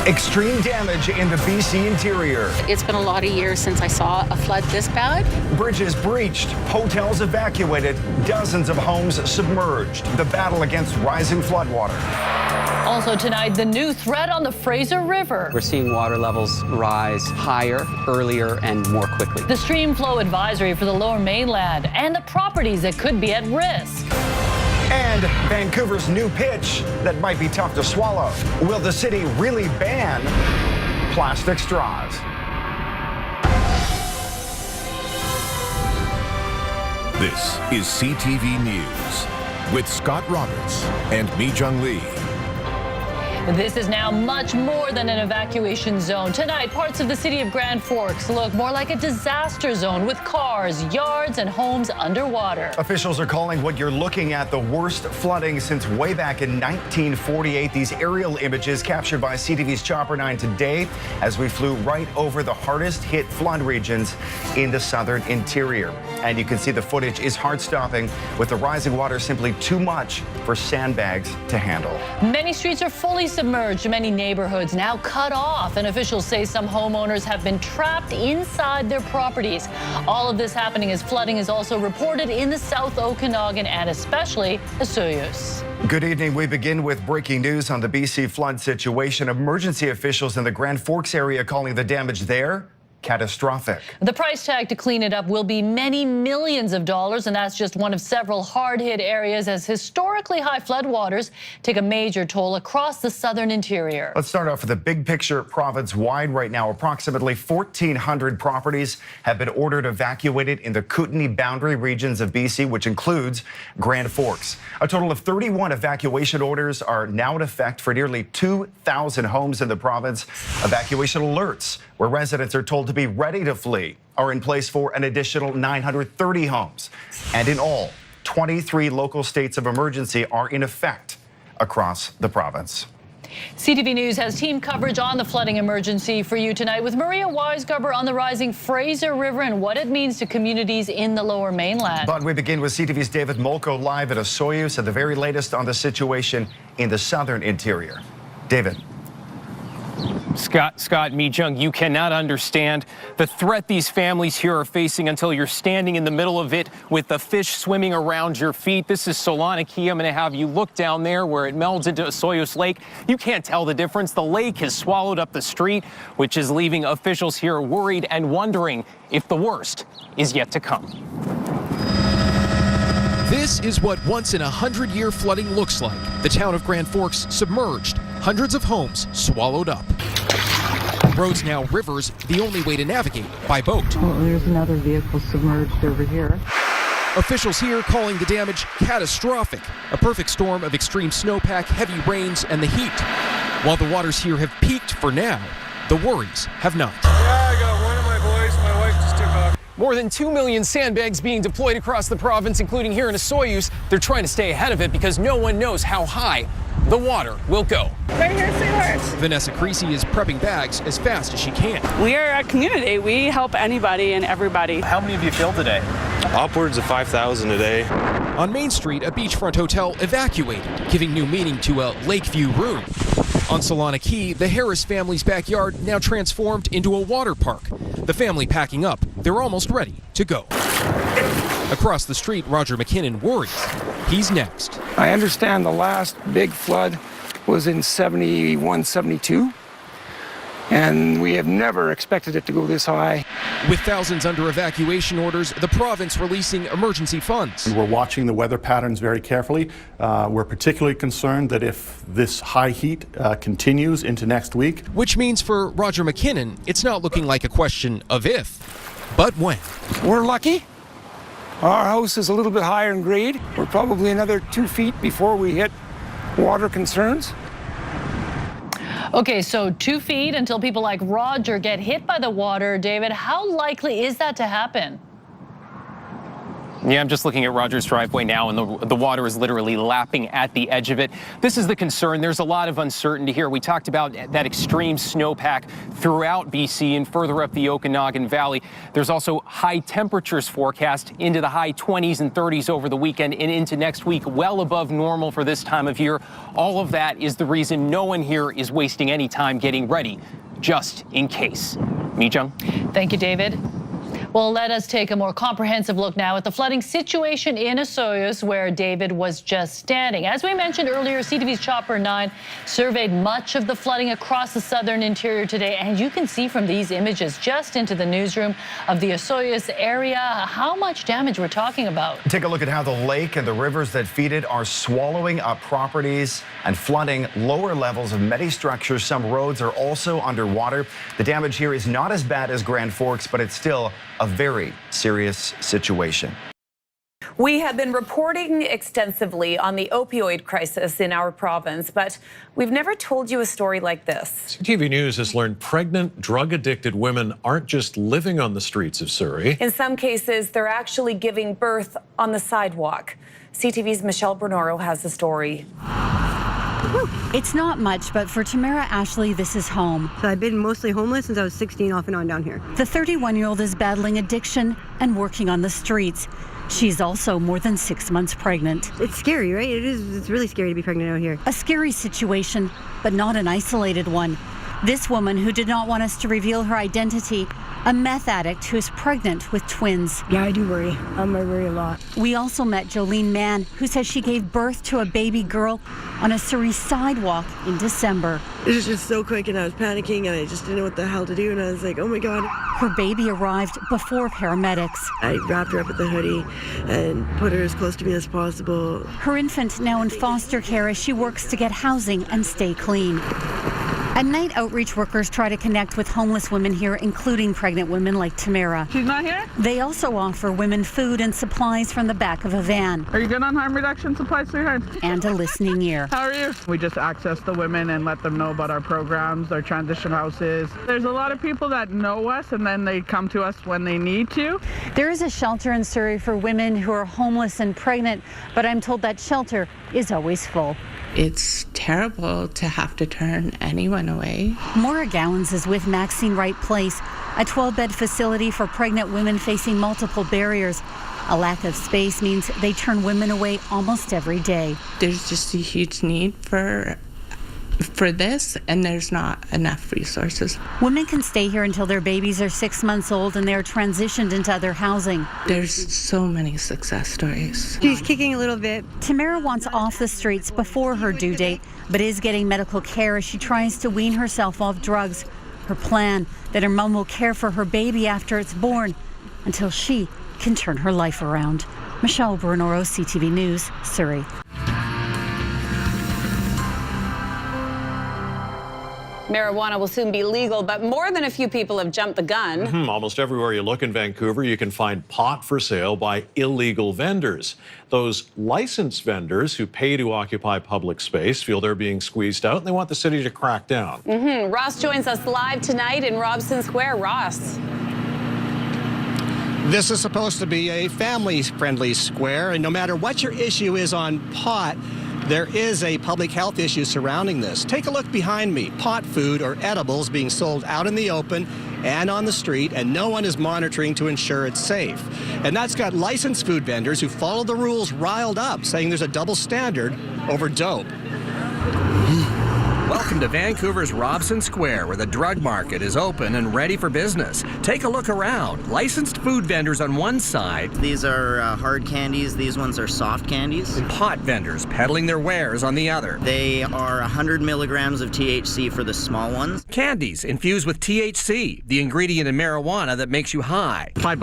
Extreme damage in the BC interior. It's been a lot of years since I saw a flood this bad. Bridges breached, hotels evacuated, dozens of homes submerged. The battle against rising floodwater. Also tonight, the new threat on the Fraser River. We're seeing water levels rise higher, earlier, and more quickly. The stream flow advisory for the Lower Mainland and the properties that could be at risk. And Vancouver's new pitch that might be tough to swallow. Will the city really ban plastic straws? This is CTV News with Scott Roberts and Mi-Jung Lee. This is now much more than an evacuation zone. Tonight, parts of the city of Grand Forks look more like a disaster zone with cars, yards, and homes underwater. Officials are calling what you're looking at the worst flooding since way back in 1948. These aerial images captured by CTV's Chopper 9 today as we flew right over the hardest hit flood regions in the southern interior. And you can see the footage is heart-stopping with the rising water simply too much for sandbags to handle. Many streets are fully submerged, many neighborhoods now cut off, and officials say some homeowners have been trapped inside their properties. All of this happening as flooding is also reported in the South Okanagan and especially Osoyoos. Good evening. We begin with breaking news on the BC flood situation. Emergency officials in the Grand Forks area calling the damage there catastrophic. The price tag to clean it up will be many millions of dollars, and that's just one of several hard-hit areas as historically high floodwaters take a major toll across the southern interior. Let's start off with the big picture province-wide right now. Approximately 1,400 properties have been ordered evacuated in the Kootenay boundary regions of BC, which includes Grand Forks. A total of 31 evacuation orders are now in effect for nearly 2,000 homes in the province. Evacuation alerts, where residents are told to be ready to flee, are in place for an additional 930 homes. And in all, 23 local states of emergency are in effect across the province. CTV News has team coverage on the flooding emergency for you tonight with Maria Weisgarber on the rising Fraser River and what it means to communities in the Lower Mainland. But we begin with CTV's David Molko live at Osoyoos and the very latest on the situation in the southern interior. David. Scott, Mi-Jung, you cannot understand the threat these families here are facing until you're standing in the middle of it with the fish swimming around your feet. This is Solana Key. I'm going to have you look down there where it melds into Osoyoos Lake. You can't tell the difference. The lake has swallowed up the street, which is leaving officials here worried and wondering if the worst is yet to come. This is what once in a 100-year flooding looks like. The town of Grand Forks submerged, hundreds of homes swallowed up. Roads now rivers, the only way to navigate by boat. Oh, there's another vehicle submerged over here. Officials here calling the damage catastrophic. A perfect storm of extreme snowpack, heavy rains, and the heat. While the waters here have peaked for now, the worries have not. Yeah, I got one of my boys. My wife just took off. More than 2 million sandbags being deployed across the province, including here in Osoyoos. They're trying to stay ahead of it because no one knows how high the water will go. Right here, sweetheart. Vanessa Creasy is prepping bags as fast as she can. We are a community. We help anybody and everybody. How many of you filled today? Upwards of 5,000 a day. On Main Street, a beachfront hotel evacuated, giving new meaning to a Lakeview room. On Solana Key, the Harris family's backyard now transformed into a water park. The family packing up. They're almost ready to go. Across the street, Roger McKinnon worries. He's next. I understand the last big flood was in 71, 72, and we have never expected it to go this high. With thousands under evacuation orders, the province releasing emergency funds. We're watching the weather patterns very carefully. We're particularly concerned that if this high heat continues into next week. Which means for Roger McKinnon, it's not looking like a question of if, but when. We're lucky. Our house is a little bit higher in grade. We're probably another 2 feet before we hit water concerns. Okay, so 2 feet until people like Roger get hit by the water. David, how likely is that to happen? Yeah, I'm just looking at Rogers' driveway now, and the water is literally lapping at the edge of it. This is the concern. There's a lot of uncertainty here. We talked about that extreme snowpack throughout BC and further up the Okanagan Valley. There's also high temperatures forecast into the high 20s and 30s over the weekend and into next week, well above normal for this time of year. All of that is the reason no one here is wasting any time getting ready, just in case. Mi-Jung. Thank you, David. Well, let us take a more comprehensive look now at the flooding situation in Osoyoos, where David was just standing. As we mentioned earlier, CTV's Chopper 9 surveyed much of the flooding across the southern interior today, and you can see from these images just into the newsroom of the Osoyoos area how much damage we're talking about. Take a look at how the lake and the rivers that feed it are swallowing up properties and flooding lower levels of many structures. Some roads are also underwater. The damage here is not as bad as Grand Forks, but it's still a very serious situation. We have been reporting extensively on the opioid crisis in our province, but we've never told you a story like this. CTV News has learned pregnant, drug-addicted women aren't just living on the streets of Surrey. In some cases, they're actually giving birth on the sidewalk. CTV's Michelle Murrow has the story. It's not much, but for Tamara Ashley, this is home. So I've been mostly homeless since I was 16, off and on down here. The 31-year-old is battling addiction and working on the streets. She's also more than 6 months pregnant. It's scary, right? It is. It's really scary to be pregnant out here. A scary situation, but not an isolated one. This woman, who did not want us to reveal her identity, a meth addict who is pregnant with twins. Yeah, I do worry. I worry a lot. We also met Jolene Mann, who says she gave birth to a baby girl on a Surrey sidewalk in December. It was just so quick, and I was panicking, and I just didn't know what the hell to do, and I was like, oh my God. Her baby arrived before paramedics. I wrapped her up with a hoodie and put her as close to me as possible. Her infant now in foster care as she works to get housing and stay clean. At night, outreach workers try to connect with homeless women here, including pregnant women like Tamara. She's not here? They also offer women food and supplies from the back of a van. Are you good on harm reduction supplies, sweetheart? And a listening ear. How are you? We just access the women and let them know about our programs, our transition houses. There's a lot of people that know us, and then they come to us when they need to. There is a shelter in Surrey for women who are homeless and pregnant, but I'm told that shelter is always full. It's terrible to have to turn anyone away. Maura Gowans is with Maxine Wright Place, a 12-bed facility for pregnant women facing multiple barriers. A lack of space means they turn women away almost every day. There's just a huge need for this, and there's not enough resources. Women can stay here until their babies are 6 months old and they're transitioned into other housing. There's so many success stories. She's kicking a little bit. Tamara wants off the streets before her due date, but is getting medical care as she tries to wean herself off drugs. Her plan, that her mom will care for her baby after it's born until she can turn her life around. Michelle Bernoro, CTV News, Surrey. Marijuana will soon be legal, but more than a few people have jumped the gun. Almost everywhere you look in Vancouver, you can find pot for sale by illegal vendors. Those licensed vendors who pay to occupy public space feel they're being squeezed out, and they want the city to crack down. Ross joins us live tonight in Robson Square. Ross. This is supposed to be a family-friendly square, and no matter what your issue is on pot, there is a public health issue surrounding this. Take a look behind me. Pot food or edibles being sold out in the open and on the street, and no one is monitoring to ensure it's safe. And that's got licensed food vendors who follow the rules riled up, saying there's a double standard over dope. Welcome to Vancouver's Robson Square, where the drug market is open and ready for business. Take a look around. Licensed food vendors on one side. These are hard candies. These ones are soft candies. And pot vendors peddling their wares on the other. They are 100 milligrams of THC for the small ones. Candies infused with THC, the ingredient in marijuana that makes you high. $5.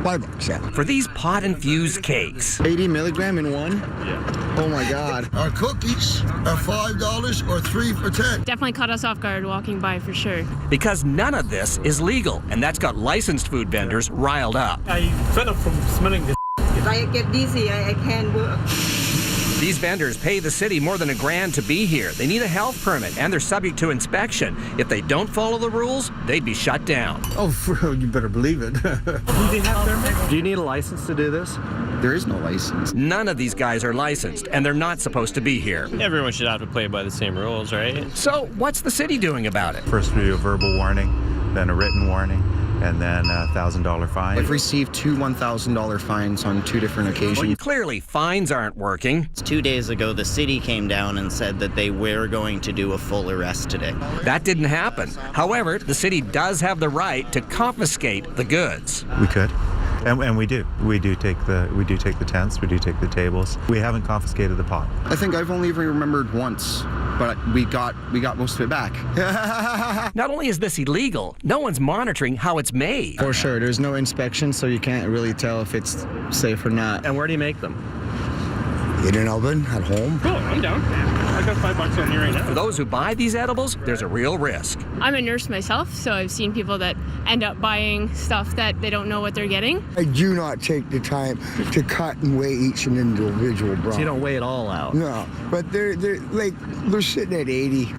$5, yeah. For these pot-infused cakes. 80 milligram in one? Yeah. Oh my God. Our cookies are $5 or 3 for 10. Definitely caught us off guard walking by for sure. Because none of this is legal, and that's got licensed food vendors riled up. I fed up from smelling this. If I get dizzy, I can't work. These vendors pay the city more than $1,000 to be here. They need a health permit, and they're subject to inspection. If they don't follow the rules, they'd be shut down. Oh, you better believe it. Do you need a license to do this? There is no license. None of these guys are licensed, and they're not supposed to be here. Everyone should have to play by the same rules, right? So what's the city doing about it? First we do a verbal warning, then a written warning, and then a $1,000 fine. I've received 2 $1,000 fines on 2 different occasions. Well, clearly, fines aren't working. 2 days ago, the city came down and said that they were going to do a full arrest today. That didn't happen. However, the city does have the right to confiscate the goods. We could. And we do. We do take the tents. We do take the tables. We haven't confiscated the pot. I think I've only ever remembered once, but we got most of it back. Not only is this illegal, no one's monitoring how it's made. For sure, there's no inspection, so you can't really tell if it's safe or not. And where do you make them? In an oven at home. Cool, I'm down. I got $5 on here right now. For those who buy these edibles, there's a real risk. I'm a nurse myself, so I've seen people that end up buying stuff that they don't know what they're getting. I do not take the time to cut and weigh each and individual bra. So you don't weigh it all out? No, but they're sitting at 80.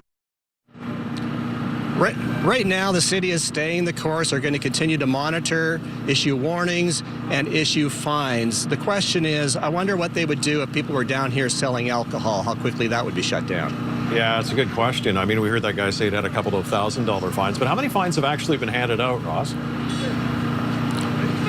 Right now, the city is staying the course. They're going to continue to monitor, issue warnings, and issue fines. The question is, I wonder what they would do if people were down here selling alcohol, how quickly that would be shut down. Yeah, it's a good question. I mean, we heard that guy say it had a couple of $1,000 fines, but how many fines have actually been handed out, Ross?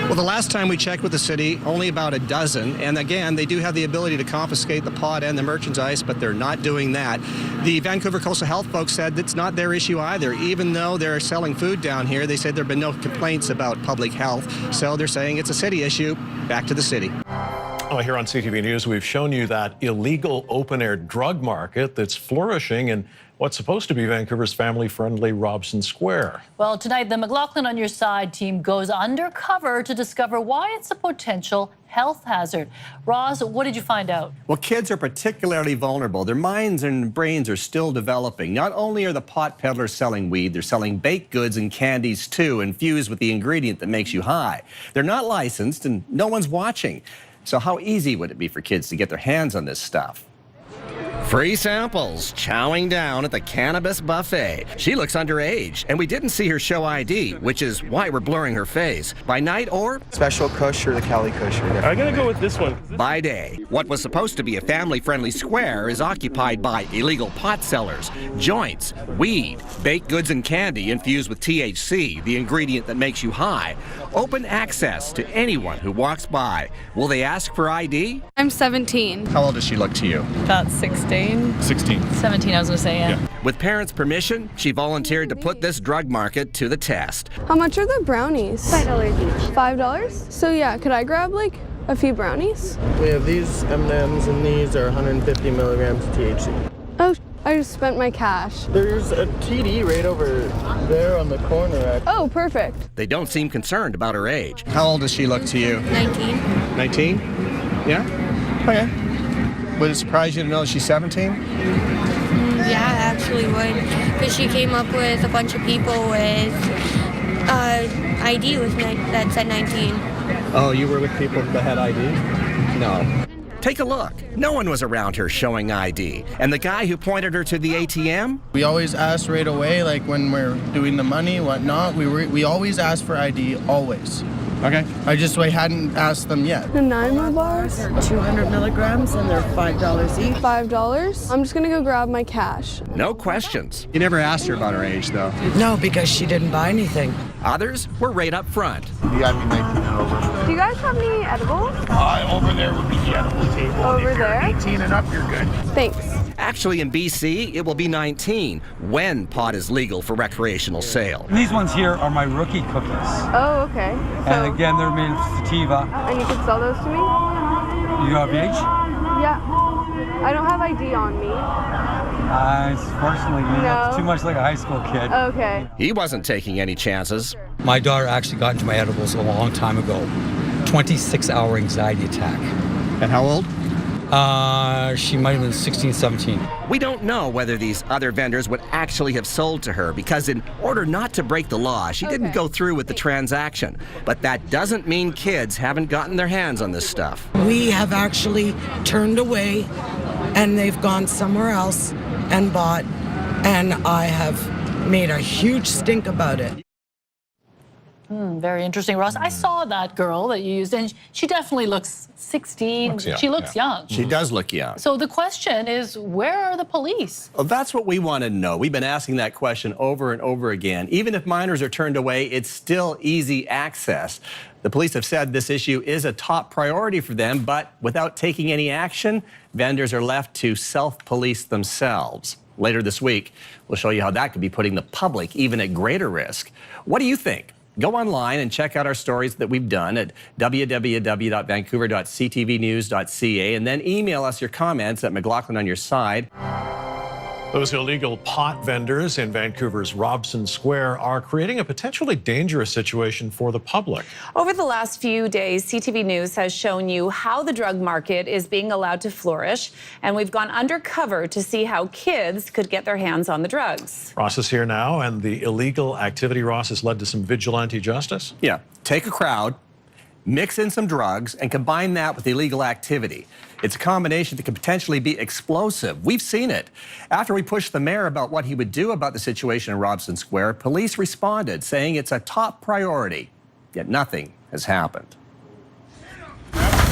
Well, the last time we checked with the city, only about a dozen. And again, they do have the ability to confiscate the pot and the merchandise, but they're not doing that. The Vancouver Coastal Health folks said it's not their issue either. Even though they're selling food down here, they said there have been no complaints about public health. So they're saying it's a city issue. Back to the city. Oh, here on CTV News, we've shown you that illegal open-air drug market that's flourishing in what's supposed to be Vancouver's family-friendly Robson Square. Well, tonight, the McLaughlin on Your Side team goes undercover to discover why it's a potential health hazard. Roz, what did you find out? Well, kids are particularly vulnerable. Their minds and brains are still developing. Not only are the pot peddlers selling weed, they're selling baked goods and candies too, infused with the ingredient that makes you high. They're not licensed and no one's watching. So how easy would it be for kids to get their hands on this stuff? Free samples, chowing down at the cannabis buffet. She looks underage, and we didn't see her show ID, which is why we're blurring her face. By night or? Special Kush or the Cali Kush. I'm gonna go with this one. By day. What was supposed to be a family-friendly square is occupied by illegal pot sellers, joints, weed, baked goods and candy infused with THC, the ingredient that makes you high. Open access to anyone who walks by. Will they ask for ID? I'm 17. How old does she look to you? About 16. 16. 17, I was gonna say, yeah. With parents' permission, she volunteered to put this drug market to the test. How much are the brownies? $5 each. $5? So yeah, could I grab like a few brownies? We have these M&Ms, and these are 150 milligrams of THC. Oh, I just spent my cash. There's a TD right over there on the corner, actually. Oh, perfect. They don't seem concerned about her age. How old does she look to you? 19. 19? Yeah? Okay. Would it surprise you to know that she's 17? Yeah, actually would. Because she came up with a bunch of people with ID that said 19. Oh, you were with people that had ID? No. Take a look. No one was around her showing ID. And the guy who pointed her to the ATM? We always ask right away, like when we're doing the money, whatnot. We always ask for ID, always. Okay. I hadn't asked them yet. The 9 bars? 200 milligrams and they're $5 each. $5? I'm just gonna go grab my cash. No questions. You never asked her about her age, though. No, because she didn't buy anything. Others were right up front. You got to be 19 and over. Do you guys have any edibles? Over there would be the edible table. Over if you're there? 18 and up, you're good. Thanks. Actually, in BC, it will be 19 when pot is legal for recreational sale. These ones here are my rookie cookies. Oh, okay. And again, they're made of sativa. And you can sell those to me? You have age? Yeah. I don't have ID on me. Unfortunately, you look too much like a high school kid. Okay. He wasn't taking any chances. My daughter actually got into my edibles a long time ago. 26-hour anxiety attack. And how old? She might have been 16, 17. We don't know whether these other vendors would actually have sold to her because in order not to break the law, she didn't go through with the transaction. But that doesn't mean kids haven't gotten their hands on this stuff. We have actually turned away and they've gone somewhere else and bought, and I have made a huge stink about it. Very interesting, Ross. I saw that girl that you used, and she definitely looks 16. She looks young. She does look young. So the question is, where are the police? Well, that's what we want to know. We've been asking that question over and over again. Even if minors are turned away, it's still easy access. The police have said this issue is a top priority for them, but without taking any action, vendors are left to self-police themselves. Later this week, we'll show you how that could be putting the public even at greater risk. What do you think? Go online and check out our stories that we've done at www.vancouver.ctvnews.ca, and then email us your comments at McLaughlin on your side. Those illegal pot vendors in Vancouver's Robson Square are creating a potentially dangerous situation for the public. Over the last few days, CTV News has shown you how the drug market is being allowed to flourish, and we've gone undercover to see how kids could get their hands on the drugs. Ross is here now, and the illegal activity, Ross, has led to some vigilante justice. Yeah, take a crowd, mix in some drugs, and combine that with illegal activity. It's a combination that could potentially be explosive. We've seen it. After we pushed the mayor about what he would do about the situation in Robson Square, police responded, saying it's a top priority. Yet nothing has happened.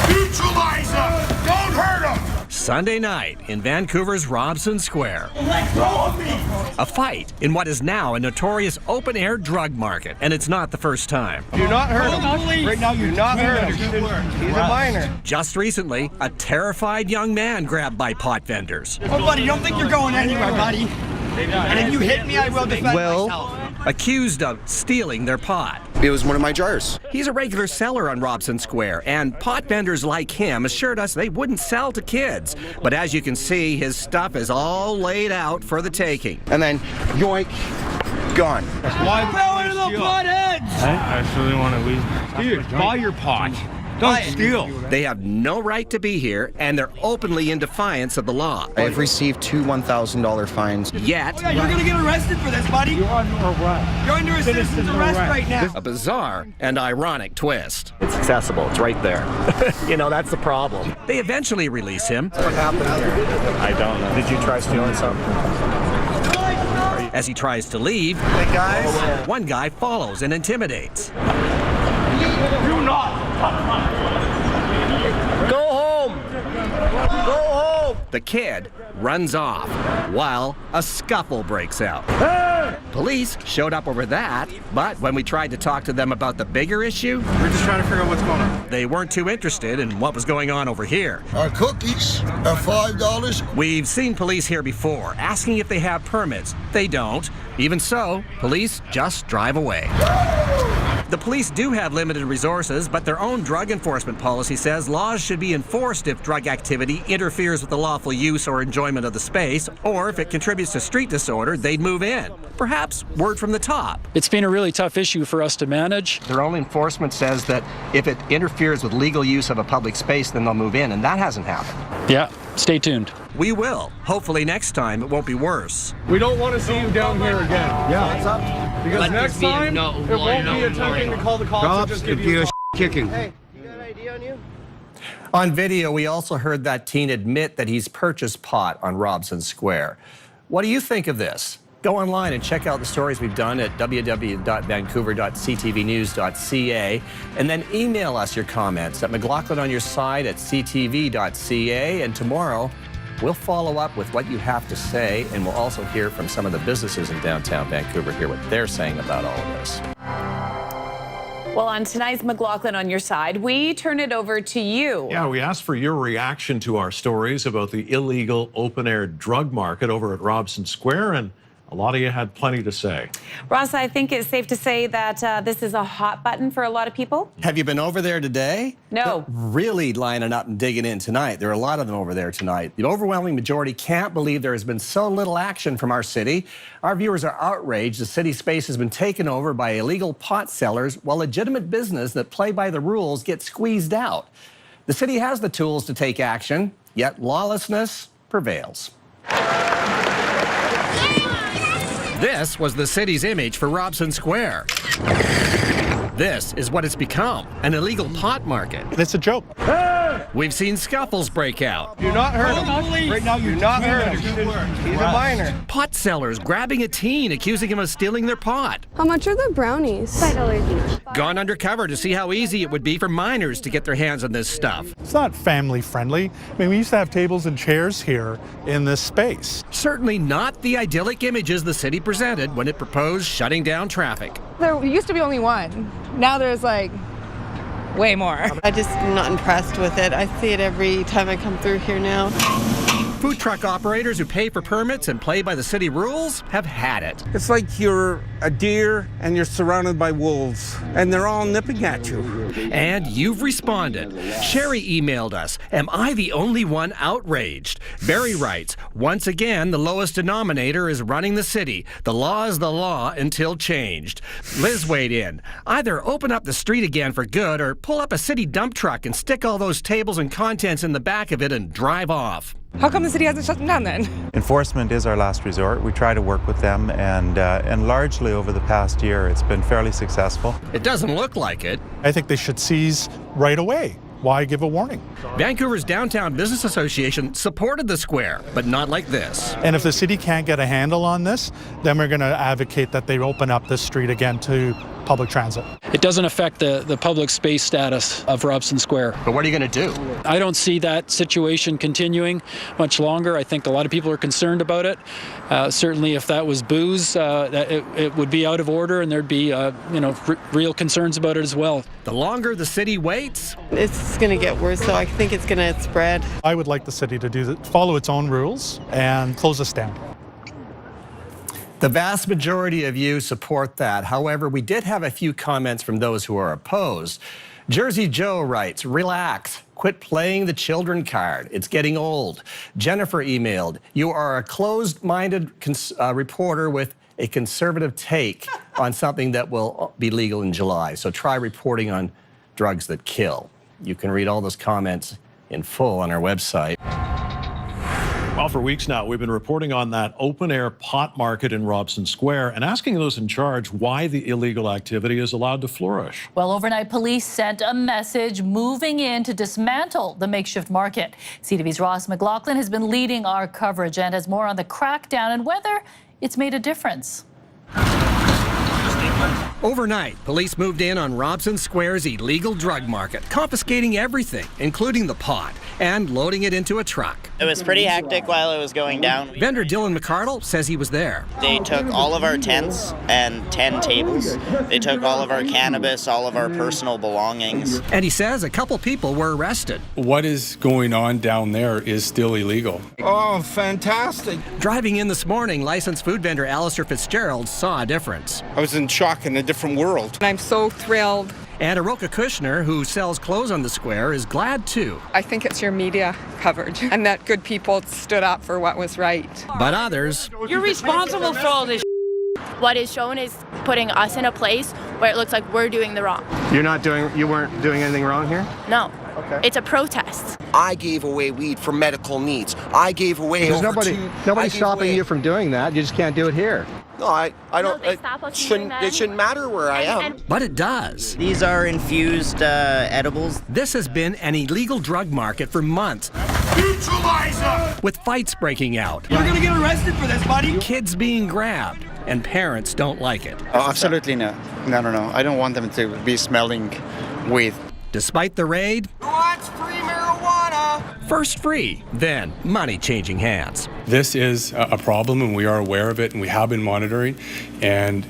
Neutralize him! Don't hurt him! Sunday night in Vancouver's Robson Square. Let go of me! A fight in what is now a notorious open-air drug market, and it's not the first time. Do not hurt him. Right now, you're not hurt him. He's a minor. Just recently, a terrified young man grabbed by pot vendors. Oh, buddy, don't think you're going anywhere, buddy. And if you hit me, I will defend myself. Accused of stealing their pot. It was one of my jars. He's a regular seller on Robson Square, and pot vendors like him assured us they wouldn't sell to kids. But as you can see, his stuff is all laid out for the taking. And then, yoink, gone. Why power to the potheads? I actually want to leave. Dude, buy your pot. Don't steal. They have no right to be here, and they're openly in defiance of the law. I have received 2 $1,000 fines. Yet, Oh, yeah, you're gonna get arrested for this, buddy. You're under arrest. You're under a citizen's arrest right now. a bizarre and ironic twist. It's accessible. It's right there. You know, that's the problem. They eventually release him. What happened here? I don't know. Did you try stealing something? As he tries to leave, Hey, guys. one guy follows and intimidates. Do not. Go home. Go home. The kid runs off while a scuffle breaks out. Police showed up over that, but when we tried to talk to them about the bigger issue, We're just trying to figure out what's going on. they weren't too interested in what was going on over here. Our cookies are $5. We've seen police here before, asking if they have permits. They don't. Even so, police just drive away. The police do have limited resources, but their own drug enforcement policy says laws should be enforced if drug activity interferes with the lawful use or enjoyment of the space, or if it contributes to street disorder, they'd move in. Perhaps word from the top. It's been a really tough issue for us to manage. Their own enforcement says that if it interferes with legal use of a public space, then they'll move in, and that hasn't happened. Yeah, stay tuned. We will. Hopefully next time it won't be worse. We don't want to see you down here again. Yeah. What's up? Because next time, it won't be attempting to call the cops and just give you a kicking. Hey, you got an ID on you? On video, we also heard that teen admit that he's purchased pot on Robson Square. What do you think of this? Go online and check out the stories we've done at www.vancouver.ctvnews.ca, and then email us your comments at McLaughlin@ctv.ca, and tomorrow we'll follow up with what you have to say, and we'll also hear from some of the businesses in downtown Vancouver, hear what they're saying about all of this. Well, on tonight's McLaughlin on Your Side, we turn it over to you. Yeah, we asked for your reaction to our stories about the illegal open-air drug market over at Robson Square, and a lot of you had plenty to say. Ross, I think it's safe to say that this is a hot button for a lot of people. Have you been over there today? No. They're really lining up and digging in tonight. There are a lot of them over there tonight. The overwhelming majority can't believe there has been so little action from our city. Our viewers are outraged. The city space has been taken over by illegal pot sellers, while legitimate business that play by the rules gets squeezed out. The city has the tools to take action, yet lawlessness prevails. This was the city's image for Robson Square. This is what it's become, an illegal pot market. It's a joke. We've seen scuffles break out. You're not hurt him. Right now, you're not hurt him. He's a minor. Pot sellers grabbing a teen, accusing him of stealing their pot. How much are the brownies? $5 each. Gone undercover to see how easy it would be for minors to get their hands on this stuff. It's not family friendly. I mean, we used to have tables and chairs here in this space. Certainly not the idyllic images the city presented when it proposed shutting down traffic. There used to be only one. Now there's like way more. I just am not impressed with it. I see it every time I come through here now. Food truck operators who pay for permits and play by the city rules have had it. It's like you're a deer and you're surrounded by wolves, and they're all nipping at you. And you've responded. Sherry emailed us, "Am I the only one outraged?" Barry writes, "Once again, the lowest denominator is running the city. The law is the law until changed." Liz weighed in. Either open up the street again for good or pull up a city dump truck and stick all those tables and contents in the back of it and drive off. How come the city hasn't shut them down then? Enforcement is our last resort. We try to work with them, and largely over the past year, it's been fairly successful. It doesn't look like it. I think they should seize right away. Why give a warning? Vancouver's Downtown Business Association supported the square, but not like this. And if the city can't get a handle on this, then we're going to advocate that they open up this street again to public transit. It doesn't affect the public space status of Robson Square. But what are you going to do? I don't see that situation continuing much longer. I think a lot of people are concerned about it. Certainly if that was booze, it would be out of order, and there'd be real concerns about it as well. The longer the city waits, It's going to get worse, so I think it's going to spread. I would like the city to follow its own rules and close this down. the vast majority of you support that. However, we did have a few comments from those who are opposed. Jersey Joe writes, relax, quit playing the children card. It's getting old. Jennifer emailed, you are a closed-minded reporter with a conservative take on something that will be legal in July. So try reporting on drugs that kill. You can read all those comments in full on our website. Well, for weeks now, we've been reporting on that open-air pot market in Robson Square and asking those in charge why the illegal activity is allowed to flourish. Well, overnight, police sent a message moving in to dismantle the makeshift market. CTV's Ross McLaughlin has been leading our coverage and has more on the crackdown and whether it's made a difference. Overnight, police moved in on Robson Square's illegal drug market, confiscating everything, including the pot, and loading it into a truck. It was pretty hectic while it was going down. Vendor Dylan McCardle says he was there. They took all of our tents and 10 tables. They took all of our cannabis, all of our personal belongings. And he says a couple people were arrested. What is going on down there is still illegal. Oh, fantastic. Driving in this morning, licensed food vendor Alistair Fitzgerald saw a difference. I was in shock, in a different world. I'm so thrilled. And Aroka Kushner, who sells clothes on the square, is glad too. I think it's your media coverage and that good people stood up for what was right. But others... You're responsible for all this. What is shown is putting us in a place where it looks like we're doing the wrong. You weren't doing anything wrong here? No. Okay. It's a protest. I gave away weed for medical needs. I gave away There's nobody's stopping you from doing that. You just can't do it here. No, I don't. It shouldn't matter where I am. But it does. These are infused edibles. This has been an illegal drug market for months. Neutralizer! With fights breaking out. You're gonna get arrested for this, buddy. Kids being grabbed. And parents don't like it. Oh, absolutely no. No. I don't want them to be smelling weed. Despite the raid, Who wants free marijuana? first free, then money changing hands. This is a problem, and we are aware of it, and we have been monitoring, and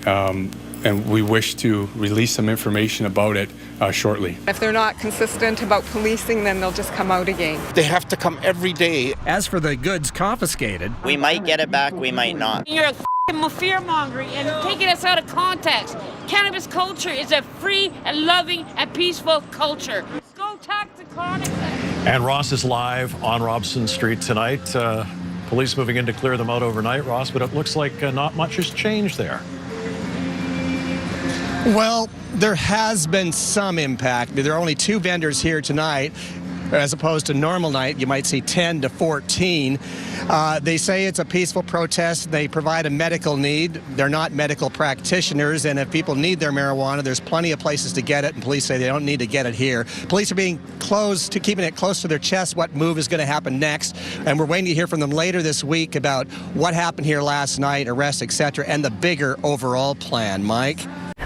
we wish to release some information about it shortly. If they're not consistent about policing, then they'll just come out again. They have to come every day. As for the goods confiscated, We might get it back, we might not. You're a fear-mongering and taking us out of context. Cannabis culture is a free and loving and peaceful culture. Go toxiconic. And Ross is live on Robson Street tonight. Police moving in to clear them out overnight, Ross, but it looks like not much has changed there. well, there has been some impact. There are only 2 vendors here tonight. as opposed to normal night, you might see 10 to 14. They say it's a peaceful protest. They provide a medical need. They're not medical practitioners, and if people need their marijuana, there's plenty of places to get it, and police say they don't need to get it here. Police are being keeping it close to their chest what move is going to happen next, and we're waiting to hear from them later this week about what happened here last night, arrests, etc., and the bigger overall plan. Mike?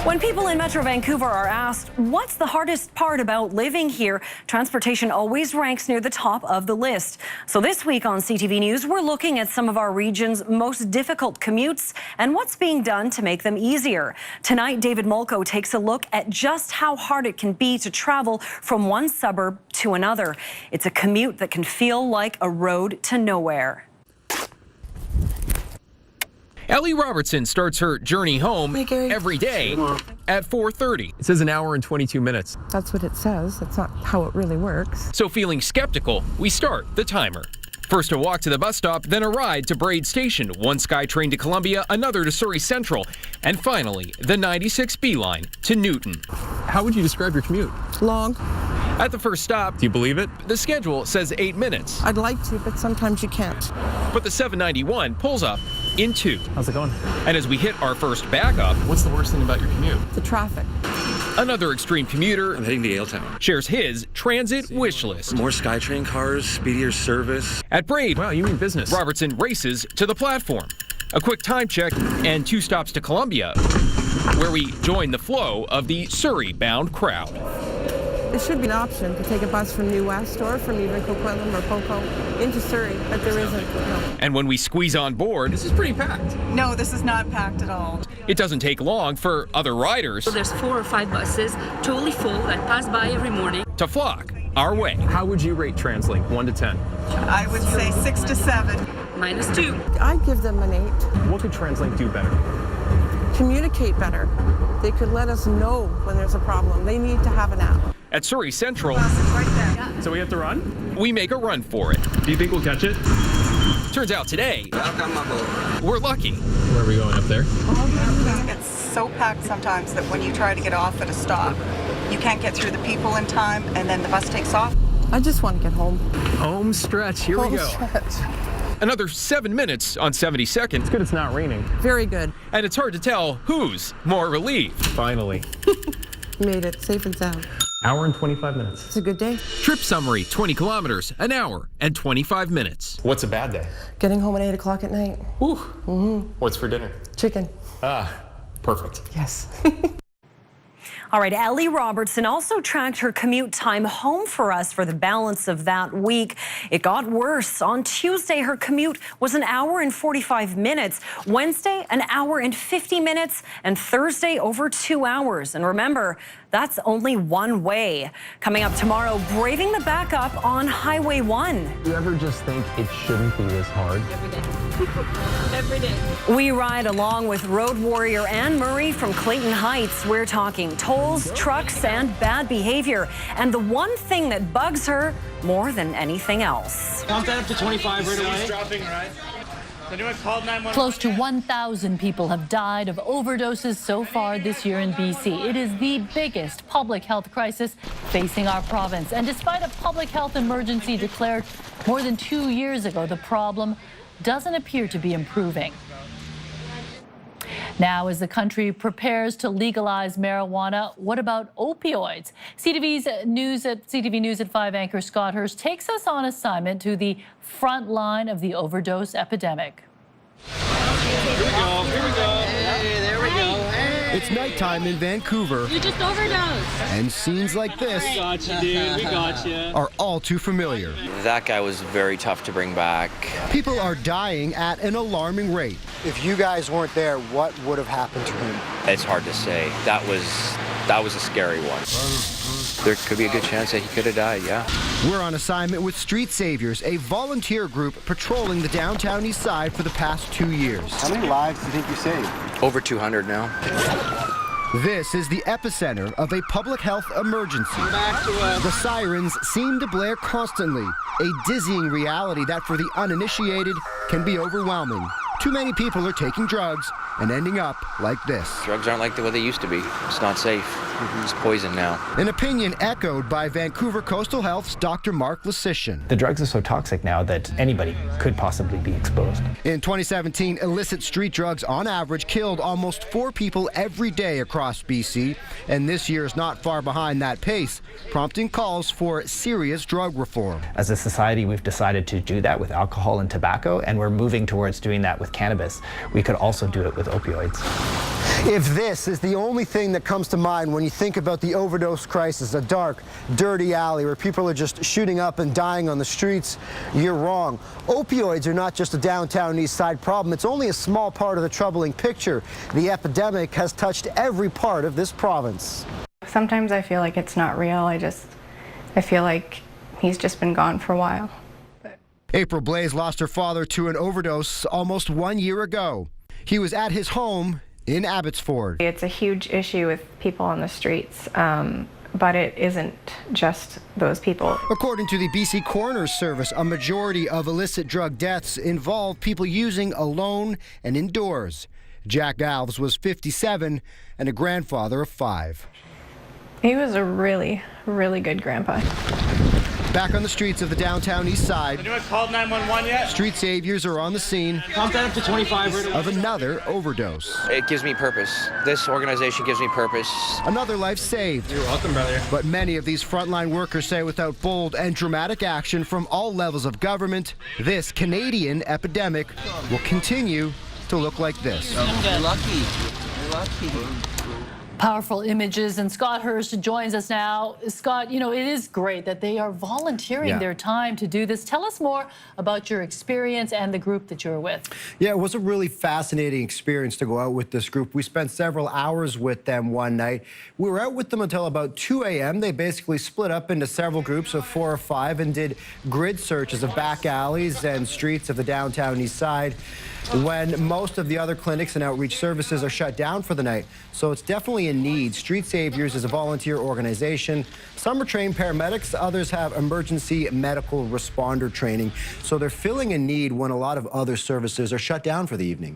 When people in Metro Vancouver are asked, what's the hardest part about living here, transportation always ranks near the top of the list. So this week on CTV News, we're looking at some of our region's most difficult commutes and what's being done to make them easier. Tonight, David Molko takes a look at just how hard it can be to travel from one suburb to another. It's a commute that can feel like a road to nowhere. Ellie Robertson starts her journey home every day at 4:30. It says an hour and 22 minutes. That's what it says. That's not how it really works. So feeling skeptical, we start the timer. First a walk to the bus stop, then a ride to Braid Station, one SkyTrain to Columbia, another to Surrey Central, and finally the 96B line to Newton. How would you describe your commute? Long. At the first stop, do you believe it? The schedule says 8 minutes. I'd like to, but sometimes you can't. But the 791 pulls up in 2. How's it going? And as we hit our first backup, what's the worst thing about your commute? The traffic. Another extreme commuter, I'm heading to Yaletown, shares his transit wish list. More SkyTrain cars, speedier service. At Braid, wow, you mean business. Robertson races to the platform. A quick time check and 2 stops to Columbia, where we join the flow of the Surrey-bound crowd. It should be an option to take a bus from New West or from even Coquitlam or Poco into Surrey, but there isn't. No. And when we squeeze on board, this is pretty packed. No, this is not packed at all. It doesn't take long for other riders. So there's 4 or 5 buses, totally full, that pass by every morning. To flock our way. How would you rate TransLink, 1 to 10? I would say 6 to 7. -2. I'd give them an 8. What could TransLink do better? Communicate better. They could let us know when there's a problem. They need to have an app. At Surrey Central, right there. So we have to run? We make a run for it. Do you think we'll catch it? Turns out today, we're lucky. Where are we going, up there? It's so packed sometimes that when you try to get off at a stop, you can't get through the people in time, and then the bus takes off. I just want to get home. Home stretch, here we go. Stretch. Another 7 minutes on 72nd. It's good it's not raining. Very good. And it's hard to tell who's more relieved. Finally. Made it safe and sound. Hour and 25 minutes. It's a good day. Trip summary, 20 kilometers, an hour and 25 minutes. What's a bad day? Getting home at 8 o'clock at night. Ooh. What's for dinner? Chicken. Ah, perfect. Yes. All right, Ellie Robertson also tracked her commute time home for us for the balance of that week. It got worse. On Tuesday, her commute was an hour and 45 minutes. Wednesday, an hour and 50 minutes. And Thursday, over 2 hours. And remember, that's only one way. Coming up tomorrow, braving the backup on Highway 1. Do you ever just think it shouldn't be this hard? Every day. Every day. We ride along with road warrior Anne Murray from Clayton Heights. We're talking tolls, trucks, and bad behavior. And the one thing that bugs her more than anything else. Count that up to 25 right away. Dropping, right? Close to 1,000 people have died of overdoses so far this year in BC. It is the biggest public health crisis facing our province. And despite a public health emergency declared more than 2 years ago, the problem doesn't appear to be improving. Now, as the country prepares to legalize marijuana, what about opioids? CTV News at 5 anchor Scott Hurst takes us on assignment to the front line of the overdose epidemic. Here we go. Hey, there we go. Hey. It's nighttime in Vancouver. You just overdosed. And scenes like this We got you, dude. We got you. are all too familiar. That guy was very tough to bring back. People are dying at an alarming rate. If you guys weren't there, what would have happened to him? It's hard to say. That was a scary one. There could be a good chance that he could have died, yeah. We're on assignment with Street Saviors, a volunteer group patrolling the downtown east side for the past 2 years. How many lives do you think you saved? Over 200 now. This is the epicenter of a public health emergency. The sirens seem to blare constantly, a dizzying reality that for the uninitiated can be overwhelming. Too many people are taking drugs and ending up like this. Drugs aren't like the way they used to be. It's not safe. It's poison now. An opinion echoed by Vancouver Coastal Health's Dr. Mark Lasician. The drugs are so toxic now that anybody could possibly be exposed. In 2017, illicit street drugs on average killed almost 4 people every day across BC, and this year is not far behind that pace, prompting calls for serious drug reform. As a society, we've decided to do that with alcohol and tobacco, and we're moving towards doing that with cannabis. We could also do it with opioids. If this is the only thing that comes to mind when you think about the overdose crisis, a dark, dirty alley where people are just shooting up and dying on the streets, you're wrong. Opioids are not just a downtown east side problem. It's only a small part of the troubling picture. The epidemic has touched every part of this province. Sometimes I feel like it's not real. I feel like he's just been gone for a while. April Blaze lost her father to an overdose almost 1 year ago. He was at his home in Abbotsford. It's a huge issue with people on the streets, but it isn't just those people. According to the BC Coroner's Service, a majority of illicit drug deaths involve people using alone and indoors. Jack Alves was 57 and a grandfather of 5. He was a really, really good grandpa. Back on the streets of the downtown east side, Anyone called 911 yet? street saviors are on the scene Pump that up to 25 right away. of another overdose. It gives me purpose. This organization gives me purpose. Another life saved. You're welcome, brother. But many of these frontline workers say without bold and dramatic action from all levels of government, this Canadian epidemic will continue to look like this. You're lucky. You're lucky. Powerful images, and Scott Hurst joins us now. Scott, you know, it is great that they are volunteering their time to do this. Tell us more about your experience and the group that you're with. Yeah, it was a really fascinating experience to go out with this group. We spent several hours with them one night. We were out with them until about 2 a.m. They basically split up into several groups of 4 or 5 and did grid searches of back alleys and streets of the downtown east side when most of the other clinics and outreach services are shut down for the night. So it's definitely a need. Street Saviors is a volunteer organization. Some are trained paramedics, others have emergency medical responder training. So they're filling a need when a lot of other services are shut down for the evening.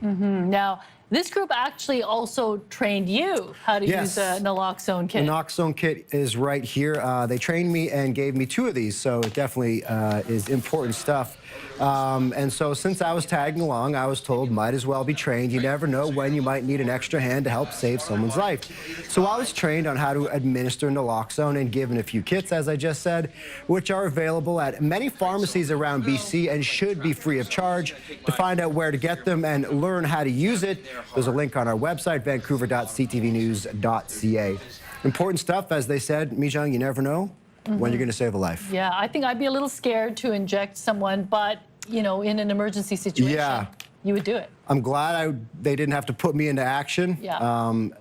Now, this group actually also trained you how to use a naloxone kit. The naloxone kit is right here. They trained me and gave me 2 of these, so it definitely is important stuff. And so since I was tagging along, I was told might as well be trained. You never know when you might need an extra hand to help save someone's life. So I was trained on how to administer naloxone and given a few kits, as I just said, which are available at many pharmacies around BC and should be free of charge. To find out where to get them and learn how to use it, there's a link on our website, vancouver.ctvnews.ca. Important stuff, as they said, Mijang, you never know when you're going to save a life. Yeah, I think I'd be a little scared to inject someone, but, you know, in an emergency situation, you would do it. I'm glad they didn't have to put me into action.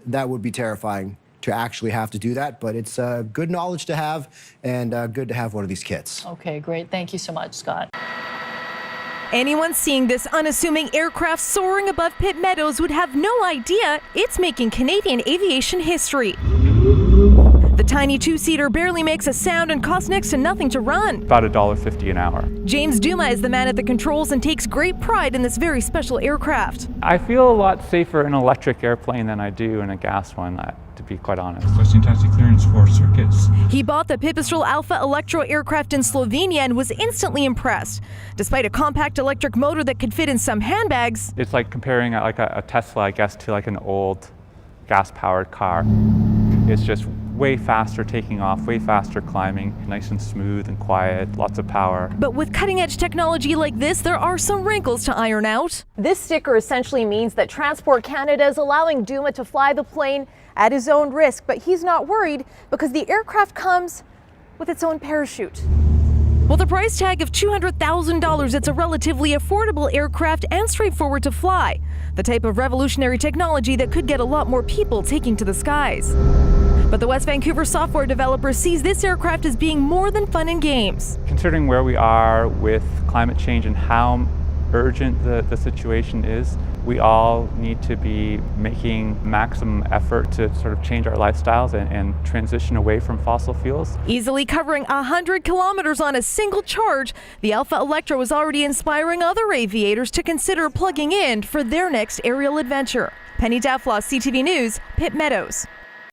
That would be terrifying to actually have to do that, but it's good knowledge to have and good to have one of these kits. Okay, great. Thank you so much, Scott. Anyone seeing this unassuming aircraft soaring above Pitt Meadows would have no idea it's making Canadian aviation history. The tiny 2-seater barely makes a sound and costs next to nothing to run. About $1.50 an hour. James Duma is the man at the controls and takes great pride in this very special aircraft. I feel a lot safer in an electric airplane than I do in a gas one, to be quite honest. Fantastic clearance for circuits. He bought the Pipistrel Alpha Electro aircraft in Slovenia and was instantly impressed. Despite a compact electric motor that could fit in some handbags. It's like comparing a Tesla, I guess, to like an old gas-powered car. It's just way faster taking off, way faster climbing, nice and smooth and quiet, lots of power. But with cutting-edge technology like this, there are some wrinkles to iron out. This sticker essentially means that Transport Canada is allowing Duma to fly the plane at his own risk, but he's not worried because the aircraft comes with its own parachute. With a price tag of $200,000, it's a relatively affordable aircraft and straightforward to fly. The type of revolutionary technology that could get a lot more people taking to the skies. But the West Vancouver software developer sees this aircraft as being more than fun and games. Considering where we are with climate change and how urgent the situation is, We all need to be making maximum effort to sort of change our lifestyles and transition away from fossil fuels. Easily covering 100 kilometers on a single charge, the Alpha Electro is already inspiring other aviators to consider plugging in for their next aerial adventure. Penny Daflos, CTV News, Pitt Meadows.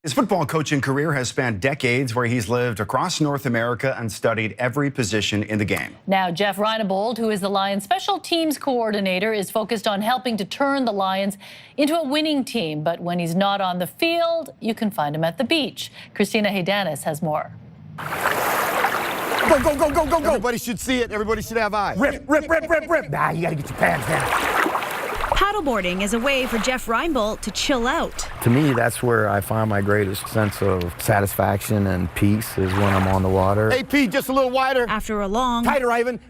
His football coaching career has spanned decades, where he's lived across North America and studied every position in the game. Now, Jeff Reinebold, who is the Lions special teams coordinator, is focused on helping to turn the Lions into a winning team. But when he's not on the field, you can find him at the beach. Christina Haydanis has more. Go, go, go, go, go, go. Everybody should see it. Everybody should have eyes. Rip, rip, rip, rip, rip. Nah, you got to get your pants down. Paddleboarding is a way for Jeff Reinebold to chill out. To me, that's where I find my greatest sense of satisfaction and peace, is when I'm on the water. AP, just a little wider. After a long, tighter, Ivan,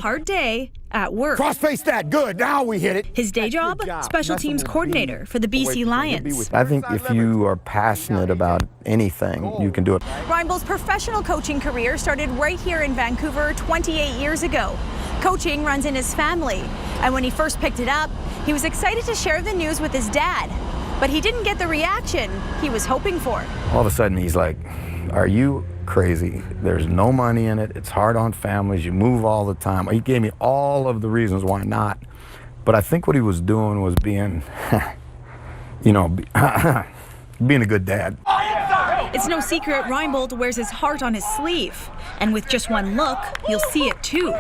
hard day at work. Cross-face that, good, now we hit it. His day job, special teams coordinator for the BC Lions. I think if you are passionate about anything, you can do it. Reinebold's professional coaching career started right here in Vancouver 28 years ago. Coaching runs in his family, and when he first picked it up, he was excited to share the news with his dad, but he didn't get the reaction he was hoping for. All of a sudden, he's like, "Are you crazy? There's no money in it. It's hard on families. You move all the time." He gave me all of the reasons why not, but I think what he was doing was being, you know, being a good dad. It's no secret Reinebold wears his heart on his sleeve. And with just one look, you'll see it too.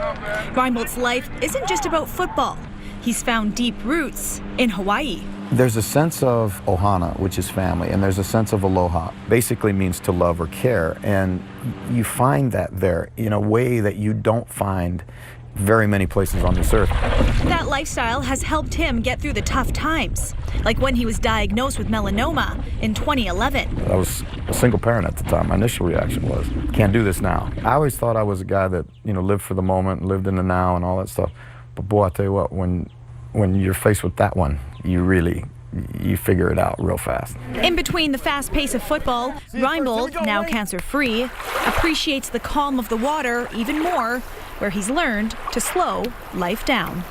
Reinebold's life isn't just about football. He's found deep roots in Hawaii. There's a sense of ohana, which is family, and there's a sense of aloha, basically means to love or care. And you find that there in a way that you don't find very many places on this earth. That lifestyle has helped him get through the tough times, like when he was diagnosed with melanoma in 2011. I was a single parent at the time. My initial reaction was, can't do this now. I always thought I was a guy that, you know, lived for the moment, lived in the now and all that stuff. But boy, I tell you what, when you're faced with that one, you figure it out real fast. In between the fast pace of football, Reinebold, now cancer-free, appreciates the calm of the water even more, where he's learned to slow life down.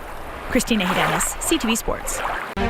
Christina Haydanis, CTV Sports. A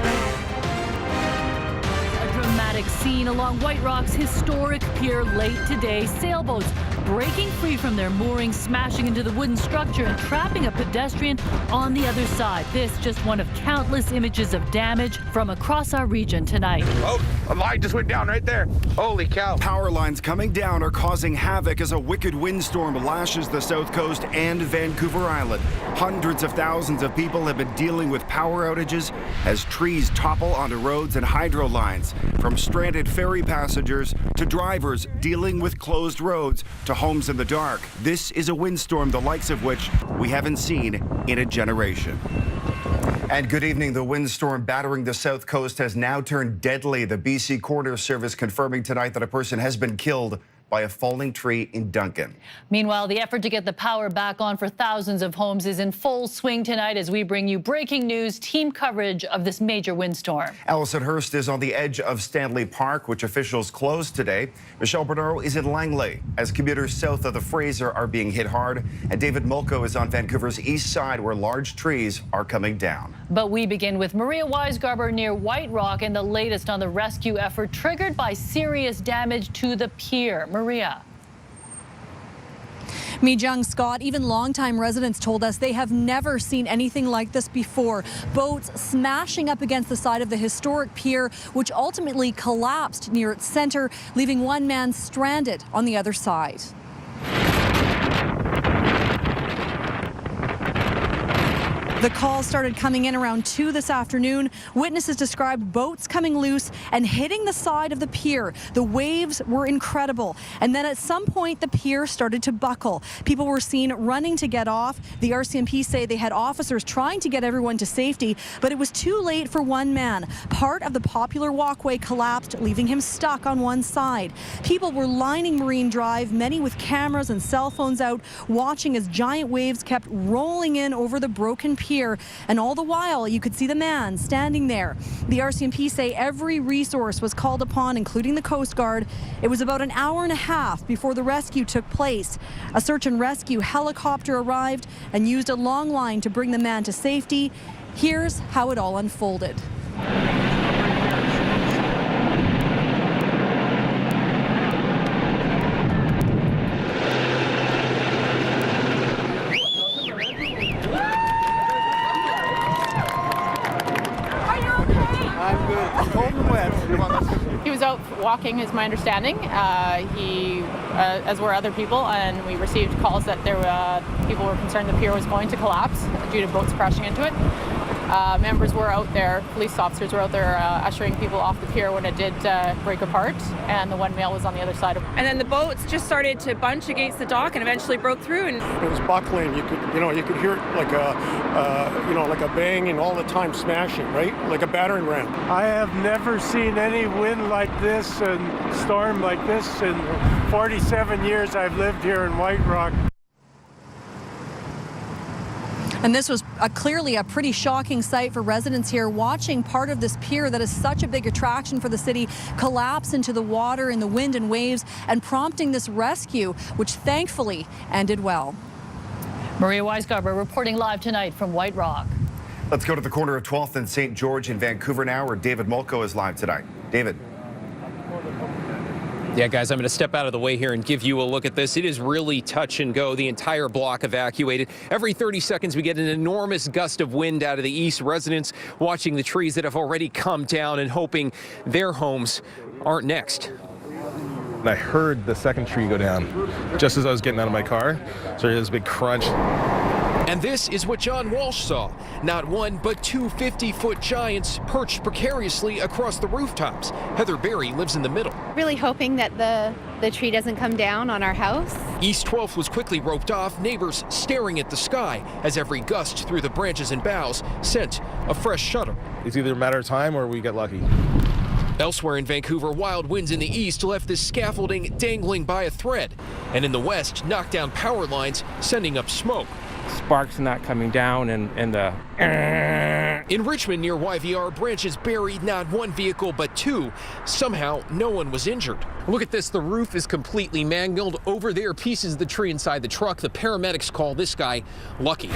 dramatic scene along White Rock's historic pier late today. Sailboats breaking free from their moorings, smashing into the wooden structure and trapping a pedestrian on the other side. This just one of countless images of damage from across our region tonight. Oh, a line just went down right there. Holy cow. Power lines coming down are causing havoc as a wicked windstorm lashes the south coast and Vancouver Island. Hundreds of thousands of people have been dealing with power outages as trees topple onto roads and hydro lines, from stranded ferry passengers to drivers dealing with closed roads to homes in the dark. This is a windstorm the likes of which we haven't seen in a generation. And good evening. The windstorm battering the south coast has now turned deadly. The BC Coroner Service confirming tonight that a person has been killed by a falling tree in Duncan. Meanwhile, the effort to get the power back on for thousands of homes is in full swing tonight as we bring you breaking news, team coverage of this major windstorm. Allison Hurst is on the edge of Stanley Park, which officials closed today. Michelle Bernard is in Langley as commuters south of the Fraser are being hit hard. And David Mulco is on Vancouver's east side where large trees are coming down. But we begin with Maria Weisgarber near White Rock and the latest on the rescue effort triggered by serious damage to the pier. Maria. Mijung Scott, even longtime residents told us they have never seen anything like this before. Boats smashing up against the side of the historic pier, which ultimately collapsed near its center, leaving one man stranded on the other side. The calls started coming in around 2 this afternoon. Witnesses described boats coming loose and hitting the side of the pier. The waves were incredible. And then at some point, the pier started to buckle. People were seen running to get off. The RCMP say they had officers trying to get everyone to safety, but it was too late for one man. Part of the popular walkway collapsed, leaving him stuck on one side. People were lining Marine Drive, many with cameras and cell phones out, watching as giant waves kept rolling in over the broken pier. And all the while, you could see the man standing there. The RCMP say every resource was called upon, including the Coast Guard. It was about an hour and a half before the rescue took place. A search and rescue helicopter arrived and used a long line to bring the man to safety. Here's how it all unfolded. He was out walking, is my understanding. As were other people, and we received calls that people were concerned the pier was going to collapse due to boats crashing into it. Members were out there, police officers were out there ushering people off the pier when it did break apart, and the one male was on the other side of it. And then the boats just started to bunch against the dock and eventually broke through. And it was buckling. You could hear it like a banging all the time, smashing, right? Like a battering ram. I have never seen any wind like this and storm like this in 47 years I've lived here in White Rock. And this was clearly a pretty shocking sight for residents here, watching part of this pier that is such a big attraction for the city collapse into the water in the wind and waves, and prompting this rescue, which thankfully ended well. Maria Weisgarber reporting live tonight from White Rock. Let's go to the corner of 12th and St. George in Vancouver now, where David Mulco is live tonight. David. Yeah, guys, I'm going to step out of the way here and give you a look at this. It is really touch and go. The entire block evacuated. Every 30 seconds, we get an enormous gust of wind out of the east. Residents watching the trees that have already come down and hoping their homes aren't next. I heard the second tree go down just as I was getting out of my car. So there's a big crunch. And this is what John Walsh saw. Not one, but two 50-foot giants perched precariously across the rooftops. Heather Berry lives in the middle. Really hoping that the tree doesn't come down on our house. East 12th was quickly roped off, neighbors staring at the sky as every gust through the branches and boughs sent a fresh shudder. It's either a matter of time or we get lucky. Elsewhere in Vancouver, wild winds in the east left this scaffolding dangling by a thread. And in the west, knocked down power lines, sending up smoke. Sparks not coming down and In Richmond near YVR, branches buried not one vehicle but two. Somehow no one was injured. Look at this, the roof is completely mangled. Over there, pieces of the tree inside the truck. The paramedics call this guy lucky.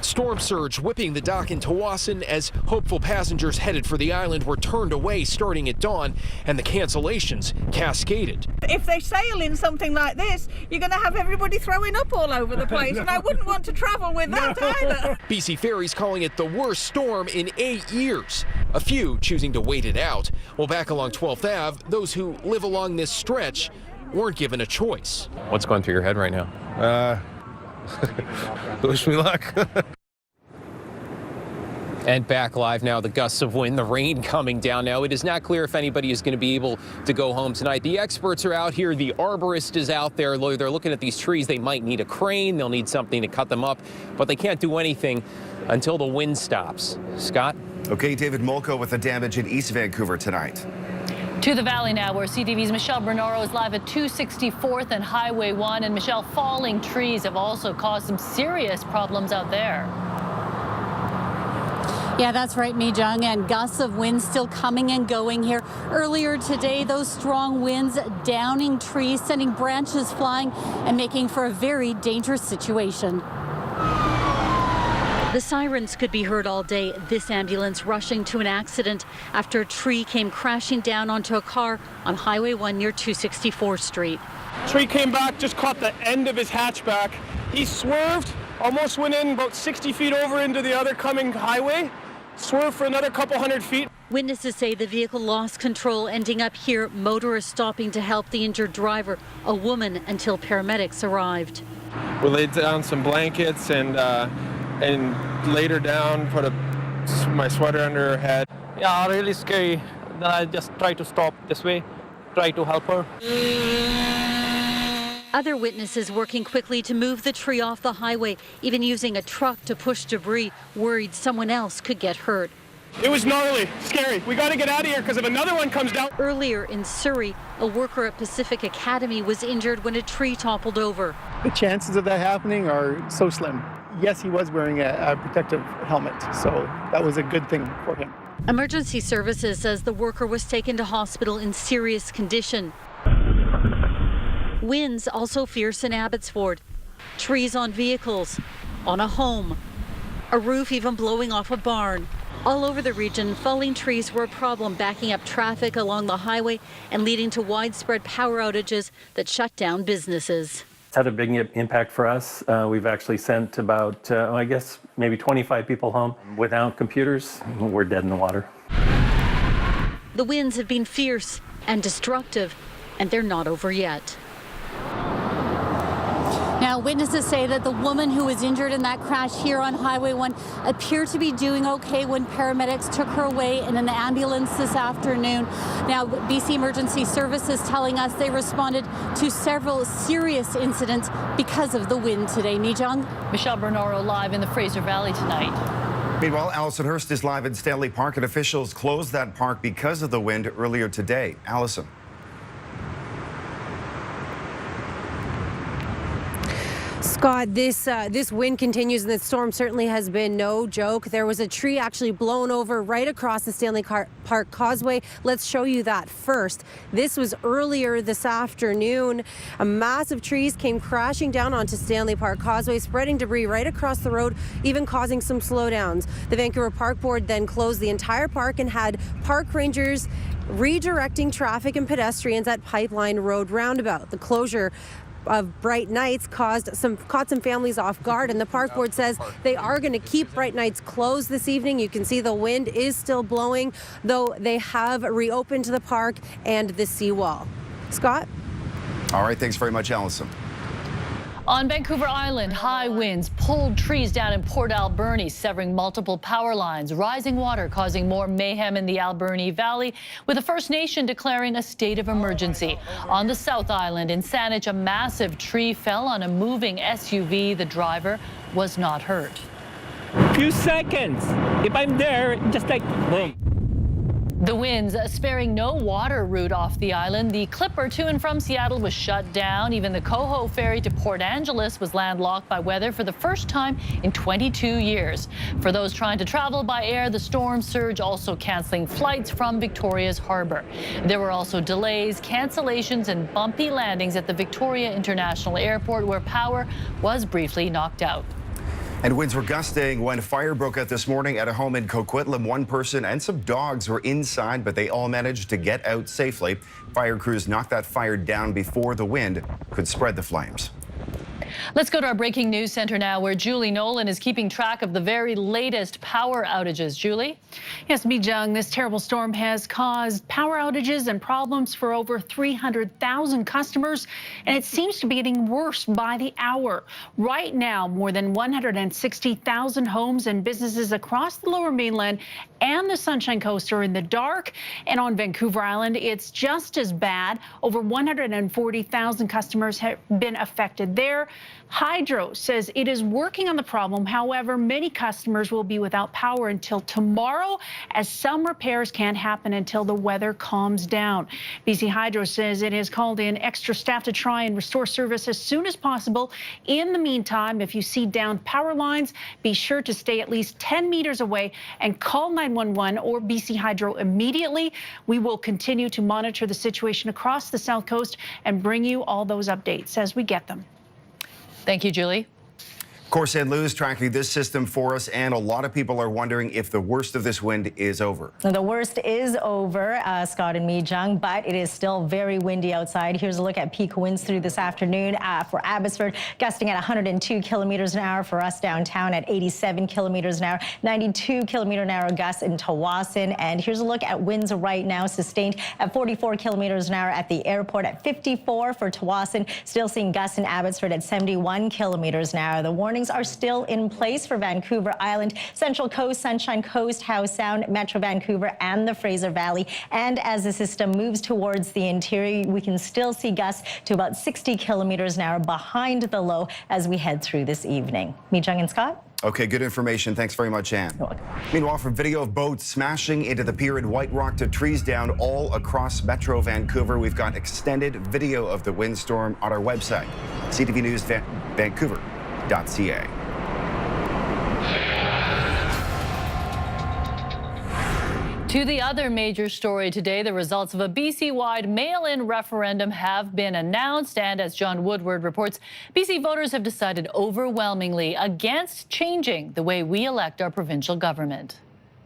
Storm surge whipping the dock in Tawasin as hopeful passengers headed for the island were turned away starting at dawn, and the cancellations cascaded. If they sail in something like this, you're going to have everybody throwing up all over the place, and I wouldn't want to travel with that either. BC Ferries calling it the worst storm in 8 years. A few choosing to wait it out. Well, back along 12th Ave, those who live along this stretch weren't given a choice. What's going through your head right now? Wish me luck. And back live now, the gusts of wind, the rain coming down now. It is not clear if anybody is going to be able to go home tonight. The experts are out here. The arborist is out there. They're looking at these trees. They might need a crane. They'll need something to cut them up, but they can't do anything until the wind stops. Scott? Okay, David Mulco with the damage in East Vancouver tonight. To the Valley now, where CTV's Michelle Murrow is live at 264th and Highway 1. And Michelle, falling trees have also caused some serious problems out there. Yeah, that's right, Mi Jung, and gusts of wind still coming and going here. Earlier today, those strong winds downing trees, sending branches flying and making for a very dangerous situation. The sirens could be heard all day. This ambulance rushing to an accident after a tree came crashing down onto a car on Highway 1 near 264th Street. Tree came back, just caught the end of his hatchback. He swerved, almost went in about 60 feet over into the other coming highway, swerved for another couple hundred feet. Witnesses say the vehicle lost control, ending up here, motorists stopping to help the injured driver, a woman, until paramedics arrived. We laid down some blankets and laid her down, put my sweater under her head. Yeah, really scary. Then I just tried to stop this way, try to help her. Other witnesses working quickly to move the tree off the highway, even using a truck to push debris, worried someone else could get hurt. It was gnarly, scary. We got to get out of here because if another one comes down. Earlier in Surrey, a worker at Pacific Academy was injured when a tree toppled over. The chances of that happening are so slim. Yes, he was wearing a protective helmet, so that was a good thing for him. Emergency Services says the worker was taken to hospital in serious condition. Winds also fierce in Abbotsford. Trees on vehicles, on a home. a roof even blowing off a barn. All over the region, falling trees were a problem, backing up traffic along the highway and leading to widespread power outages that shut down businesses. It's had a big impact for us. We've actually sent about, I guess, maybe 25 people home. Without computers, we're dead in the water. The winds have been fierce and destructive, and they're not over yet. Now, witnesses say that the woman who was injured in that crash here on Highway 1 appeared to be doing okay when paramedics took her away in an ambulance this afternoon. Now, BC Emergency Services telling us they responded to several serious incidents because of the wind today. Mijong? Michelle Bernoro live in the Fraser Valley tonight. Meanwhile, Allison Hurst is live in Stanley Park, and officials closed that park because of the wind earlier today. Allison. Scott, this wind continues, and the storm certainly has been no joke. There was a tree actually blown over right across the Stanley Park Causeway. Let's show you that first. This was earlier this afternoon. A massive trees came crashing down onto Stanley Park Causeway, spreading debris right across the road, even causing some slowdowns. The Vancouver Park Board then closed the entire park and had park rangers redirecting traffic and pedestrians at Pipeline Road roundabout. The closure of Bright Nights caught some families off guard, and the park board says they are going to keep Bright Nights closed this evening. You can see the wind is still blowing, though they have reopened the park and the seawall. Scott? All right, thanks very much, Allison. On Vancouver Island, high winds pulled trees down in Port Alberni, severing multiple power lines. Rising water causing more mayhem in the Alberni Valley, with the First Nation declaring a state of emergency. On the South Island, in Saanich, a massive tree fell on a moving SUV. The driver was not hurt. Few seconds. If I'm there, just like boom. The winds sparing no water route off the island. The Clipper to and from Seattle was shut down. Even the Coho ferry to Port Angeles was landlocked by weather for the first time in 22 years. For those trying to travel by air, the storm surge also canceling flights from Victoria's Harbour. There were also delays, cancellations, and bumpy landings at the Victoria International Airport, where power was briefly knocked out. And winds were gusting when fire broke out this morning at a home in Coquitlam. One person and some dogs were inside, but they all managed to get out safely. Fire crews knocked that fire down before the wind could spread the flames. Let's go to our breaking news center now, where Julie Nolan is keeping track of the very latest power outages. Julie? Yes, Mijong, this terrible storm has caused power outages and problems for over 300,000 customers, and it seems to be getting worse by the hour. Right now, more than 160,000 homes and businesses across the Lower Mainland and the Sunshine Coast are in the dark, and on Vancouver Island, it's just as bad. Over 140,000 customers have been affected there. Hydro says it is working on the problem. However, many customers will be without power until tomorrow, as some repairs can't happen until the weather calms down. BC Hydro says it has called in extra staff to try and restore service as soon as possible. In the meantime, if you see downed power lines, be sure to stay at least 10 meters away and call 911 or BC Hydro immediately. We will continue to monitor the situation across the South Coast and bring you all those updates as we get them. Thank you, Julie. Corse and Lou's tracking this system for us, and a lot of people are wondering if the worst of this wind is over. The worst is over, Scott and Mijong, but it is still very windy outside. Here's a look at peak winds through this afternoon for Abbotsford, gusting at 102 kilometers an hour. For us downtown at 87 kilometers an hour, 92 kilometer an hour gusts in Tawasin. And here's a look at winds right now, sustained at 44 kilometers an hour at the airport, at 54 for Tawasin. Still seeing gusts in Abbotsford at 71 kilometers an hour. The warnings are still in place for Vancouver Island, Central Coast, Sunshine Coast, Howe Sound, Metro Vancouver, and the Fraser Valley. And as the system moves towards the interior, we can still see gusts to about 60 kilometers an hour behind the low as we head through this evening. Mijong and Scott? Okay, good information. Thanks very much, Ann. Meanwhile, from video of boats smashing into the pier in White Rock to trees down all across Metro Vancouver, we've got extended video of the windstorm on our website, CTV News Vancouver.ca. To the other major story today, the results of a BC-wide mail-in referendum have been announced. And as John Woodward reports, BC voters have decided overwhelmingly against changing the way we elect our provincial government.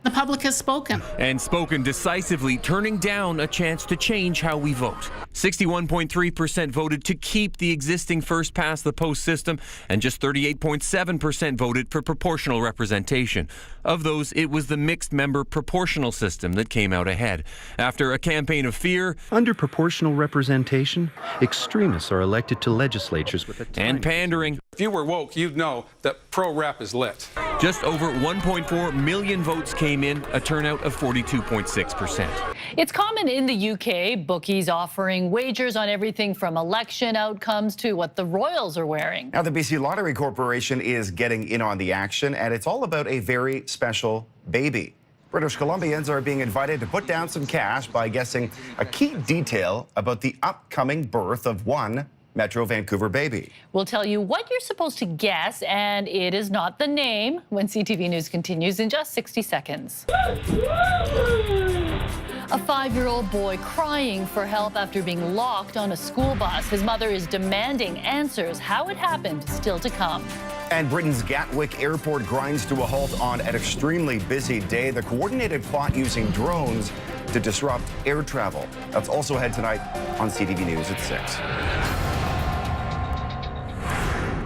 The public has spoken. And spoken decisively, turning down a chance to change how we vote. 61.3% voted to keep the existing first-past-the-post system, and just 38.7% voted for proportional representation. Of those, it was the mixed-member proportional system that came out ahead. After a campaign of fear... Under proportional representation, extremists are elected to legislatures with a... And pandering. If you were woke, you'd know that pro-rep is lit. Just over 1.4 million votes came in, a turnout of 42.6%. It's common in the UK, bookies offering wagers on everything from election outcomes to what the Royals are wearing. Now, the BC Lottery Corporation is getting in on the action, and it's all about a very special baby. British Columbians are being invited to put down some cash by guessing a key detail about the upcoming birth of one Metro Vancouver baby. We'll tell you what you're supposed to guess, and it is not the name when CTV News continues in just 60 seconds. A 5-year-old boy crying for help after being locked on a school bus. His mother is demanding answers. How it happened, still to come. And Britain's Gatwick Airport grinds to a halt on an extremely busy day. The coordinated plot using drones to disrupt air travel. That's also ahead tonight on CTV News at 6.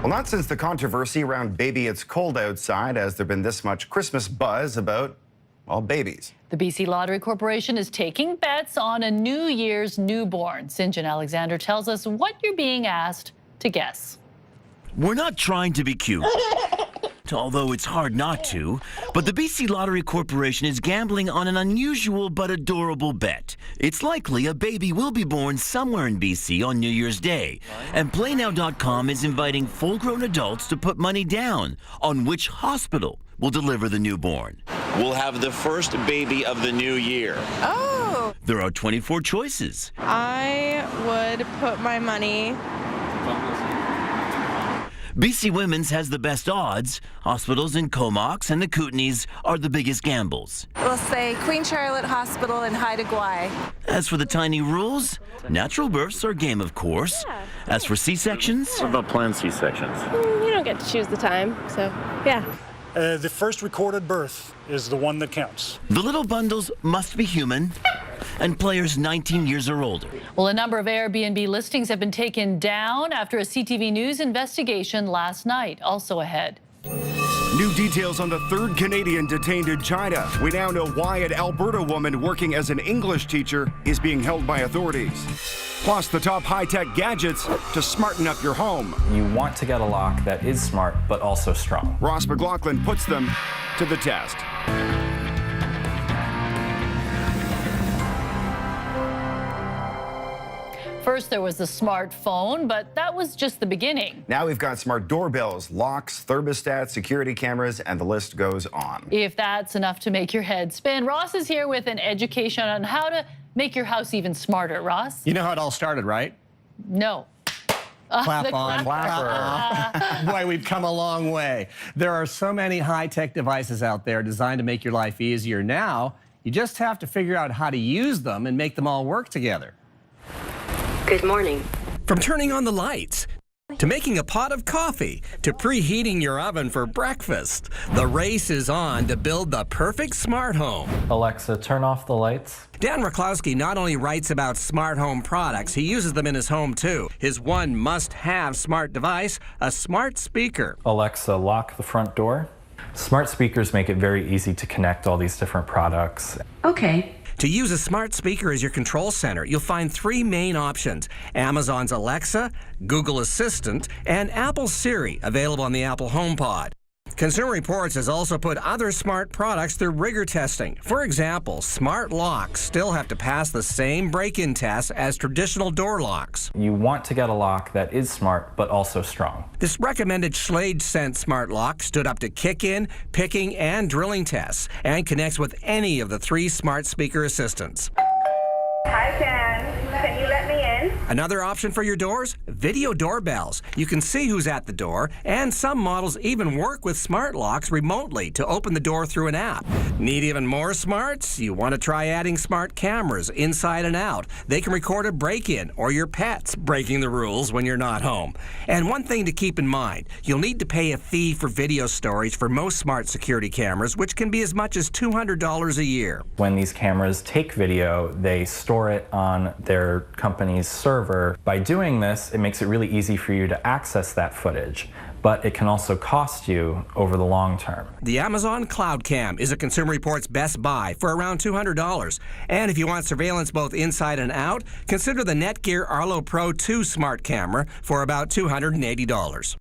Well, not since the controversy around Baby It's Cold Outside has there been this much Christmas buzz about, well, babies. The BC Lottery Corporation is taking bets on a New Year's newborn. Sinjin Alexander tells us what you're being asked to guess. We're not trying to be cute, although it's hard not to, but the BC Lottery Corporation is gambling on an unusual but adorable bet. It's likely a baby will be born somewhere in BC on New Year's Day, and PlayNow.com is inviting full-grown adults to put money down on which hospital will deliver the newborn. We'll have the first baby of the new year. Oh! There are 24 choices. I would put my money... BC Women's has the best odds. Hospitals in Comox and the Kootenays are the biggest gambles. We'll say Queen Charlotte Hospital in Haida Gwaii. As for the tiny rules, natural births are game, of course. Yeah. As for C-sections... What about planned C-sections? You don't get to choose the time, so yeah. The first recorded birth is the one that counts. The little bundles must be human, and players 19 years or older. Well, a number of Airbnb listings have been taken down after a CTV News investigation last night. Also ahead. New details on the third Canadian detained in China. We now know why an Alberta woman working as an English teacher is being held by authorities. Plus, the top high-tech gadgets to smarten up your home. You want to get a lock that is smart, but also strong. Ross McLaughlin puts them to the test. First, there was the smartphone, but that was just the beginning. Now we've got smart doorbells, locks, thermostats, security cameras, and the list goes on. If that's enough to make your head spin, Ross is here with an education on how to make your house even smarter. Ross? You know how it all started, right? No. Clap on. Clapper. Boy, we've come a long way. There are so many high-tech devices out there designed to make your life easier. Now, you just have to figure out how to use them and make them all work together. Good morning. From turning on the lights, to making a pot of coffee, to preheating your oven for breakfast, the race is on to build the perfect smart home. Alexa, turn off the lights. Dan Raklowski not only writes about smart home products, he uses them in his home too. His one must-have smart device, a smart speaker. Alexa, lock the front door. Smart speakers make it very easy to connect all these different products. Okay. To use a smart speaker as your control center, you'll find three main options: Amazon's Alexa, Google Assistant, and Apple Siri, available on the Apple HomePod. Consumer Reports has also put other smart products through rigor testing. For example, smart locks still have to pass the same break-in tests as traditional door locks. You want to get a lock that is smart, but also strong. This recommended Schlage Sense smart lock stood up to kick-in, picking, and drilling tests, and connects with any of the three smart speaker assistants. Hi, Dan. Can you let me in? in. Another option for your doors? Video doorbells. You can see who's at the door, and some models even work with smart locks remotely to open the door through an app. Need even more smarts? You want to try adding smart cameras inside and out. They can record a break-in or your pets breaking the rules when you're not home. And one thing to keep in mind, you'll need to pay a fee for video storage for most smart security cameras, which can be as much as $200 a year. When these cameras take video, they store it on their company's server. By doing this, it makes it really easy for you to access that footage, but it can also cost you over the long term. The Amazon Cloud Cam is a Consumer Reports best buy for around $200. And if you want surveillance both inside and out, consider the Netgear Arlo Pro 2 smart camera for about $280.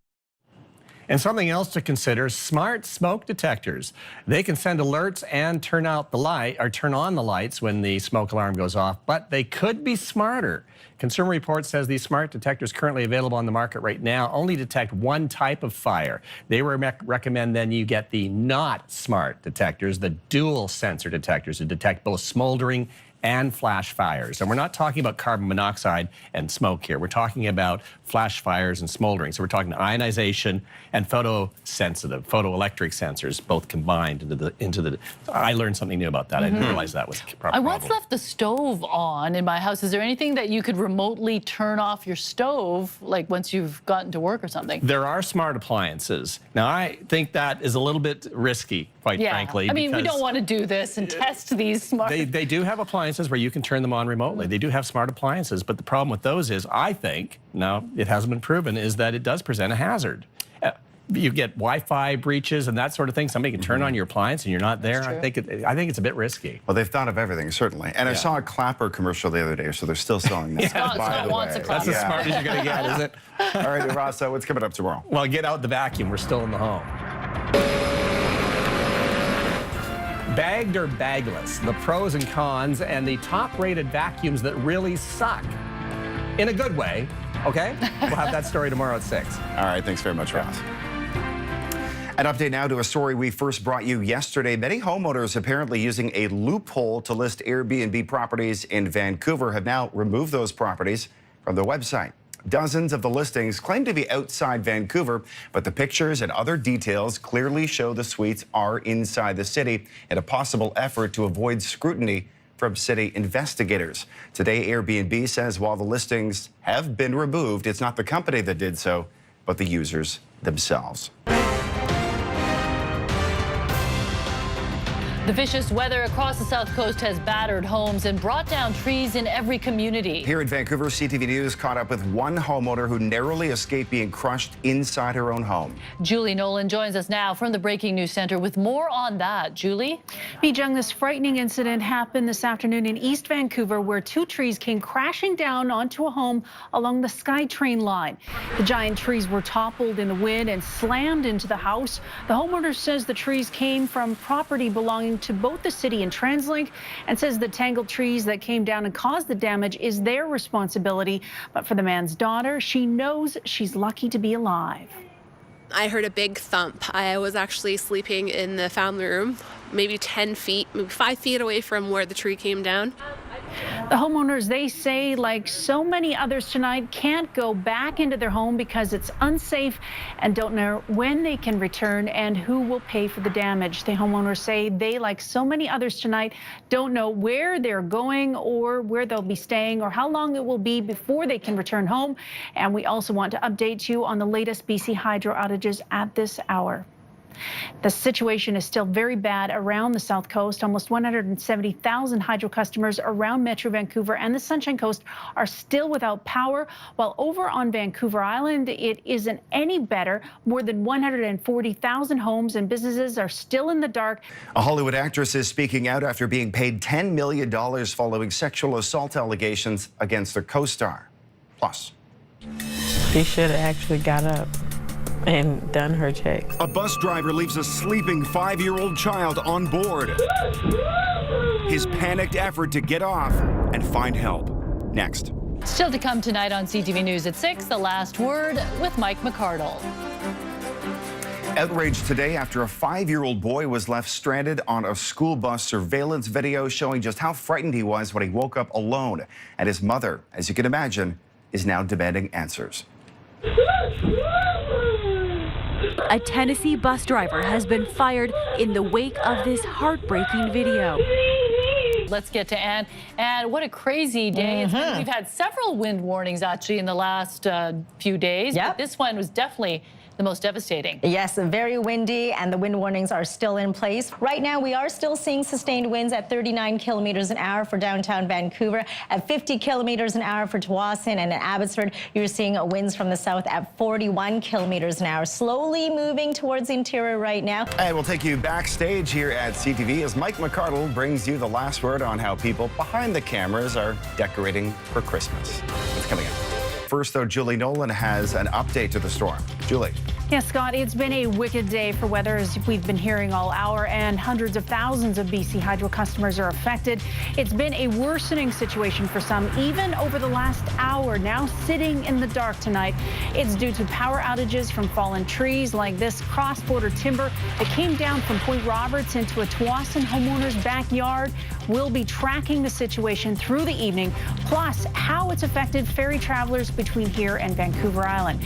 And something else to consider, smart smoke detectors. They can send alerts and turn on the lights when the smoke alarm goes off, but they could be smarter. Consumer Reports says these smart detectors currently available on the market right now only detect one type of fire. They recommend then you get the not smart detectors, the dual sensor detectors that detect both smoldering and flash fires. And we're not talking about carbon monoxide and smoke here. We're talking about flash fires and smoldering. So we're talking ionization and photosensitive, photoelectric sensors, both combined into the. I learned something new about that. I didn't realize that was a problem. I once left the stove on in my house. Is there anything that you could remotely turn off your stove, like once you've gotten to work or something? There are smart appliances. Now, I think that is a little bit risky, quite frankly. I mean, we don't want to do this and test these smart. They do have appliances where you can turn them on remotely. They do have smart appliances, but the problem with those is, I think, now it hasn't been proven, is that it does present a hazard. You get Wi-Fi breaches and that sort of thing. Somebody can turn on your appliance and you're not there. I think it's a bit risky. Well, they've thought of everything, certainly. And I saw a Clapper commercial the other day, so they're still selling that. Scott wants a Clapper. That's as smart as you're going to get, is it? All right, Ross, what's coming up tomorrow? Well, get out the vacuum. We're still in the home. Bagged or bagless, the pros and cons, and the top-rated vacuums that really suck. In a good way, okay? We'll have that story tomorrow at 6. All right, thanks very much, Ross. An update now to a story we first brought you yesterday. Many homeowners apparently using a loophole to list Airbnb properties in Vancouver have now removed those properties from their website. Dozens of the listings claim to be outside Vancouver, but the pictures and other details clearly show the suites are inside the city in a possible effort to avoid scrutiny from city investigators. Today, Airbnb says while the listings have been removed, it's not the company that did so, but the users themselves. The vicious weather across the south coast has battered homes and brought down trees in every community. Here in Vancouver, CTV News caught up with one homeowner who narrowly escaped being crushed inside her own home. Julie Nolan joins us now from the Breaking News Center with more on that. Julie? Jung, this frightening incident happened this afternoon in East Vancouver, where 2 trees came crashing down onto a home along the SkyTrain line. The giant trees were toppled in the wind and slammed into the house. The homeowner says the trees came from property belonging to both the city and TransLink, and says the tangled trees that came down and caused the damage is their responsibility. But for the man's daughter, she knows she's lucky to be alive. I heard a big thump. I was actually sleeping in the family room, maybe 10 feet, maybe 5 feet away from where the tree came down. The homeowners, they say, like so many others tonight, can't go back into their home because it's unsafe and don't know when they can return and who will pay for the damage. The homeowners say they, like so many others tonight, don't know where they're going or where they'll be staying or how long it will be before they can return home. And we also want to update you on the latest BC Hydro outages at this hour. The situation is still very bad around the South Coast. Almost 170,000 hydro customers around Metro Vancouver and the Sunshine Coast are still without power, while over on Vancouver Island, it isn't any better. More than 140,000 homes and businesses are still in the dark. A Hollywood actress is speaking out after being paid $10 million following sexual assault allegations against her co-star. Plus, she should have actually got up and done her checks. A bus driver leaves a sleeping 5-year-old child on board. His panicked effort to get off and find help. Next. Still to come tonight on CTV News at 6, The Last Word with Mike McCardle. Outrage today after a 5-year-old boy was left stranded on a school bus. Surveillance video showing just how frightened he was when he woke up alone. And his mother, as you can imagine, is now demanding answers. A Tennessee bus driver has been fired in the wake of this heartbreaking video. Let's get to Anne. And what a crazy day. We've had several wind warnings actually in the last few days. Yep. But this one was definitely the most devastating. Yes, very windy, and the wind warnings are still in place. Right now, we are still seeing sustained winds at 39 kilometers an hour for downtown Vancouver, at 50 kilometers an hour for Tsawwassen, and in Abbotsford, you're seeing winds from the south at 41 kilometers an hour. Slowly moving towards the interior right now. And we'll take you backstage here at CTV as Mike McCardle brings you the last word on how people behind the cameras are decorating for Christmas. It's coming up. First, though, Julie Nolan has an update to the storm. Julie. Yes, Scott, it's been a wicked day for weather, as we've been hearing all hour, and hundreds of thousands of BC Hydro customers are affected. It's been a worsening situation for some, even over the last hour, now sitting in the dark tonight. It's due to power outages from fallen trees like this cross-border timber that came down from Point Roberts into a Tsawwassen homeowner's backyard. We'll be tracking the situation through the evening, plus how it's affected ferry travelers between here and Vancouver Island.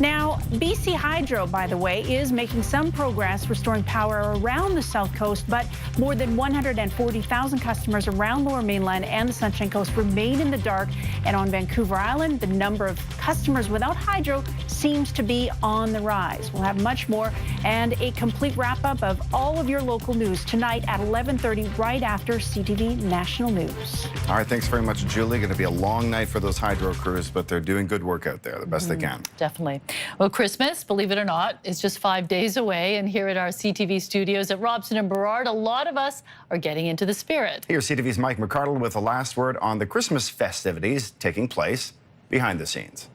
Now, BC Hydro, by the way, is making some progress restoring power around the South Coast, but more than 140,000 customers around Lower Mainland and the Sunshine Coast remain in the dark. And on Vancouver Island, the number of customers without hydro seems to be on the rise. We'll have much more and a complete wrap-up of all of your local news tonight at 11:30, right after CTV National News. All right, thanks very much, Julie. Going to be a long night for those hydro crews, but they're doing good work out there, the best they can. Definitely. Well, Christmas, believe it or not, is just 5 days away. And here at our CTV studios at Robson and Burrard, a lot of us are getting into the spirit. Here's CTV's Mike McCardle with the last word on the Christmas festivities taking place behind the scenes.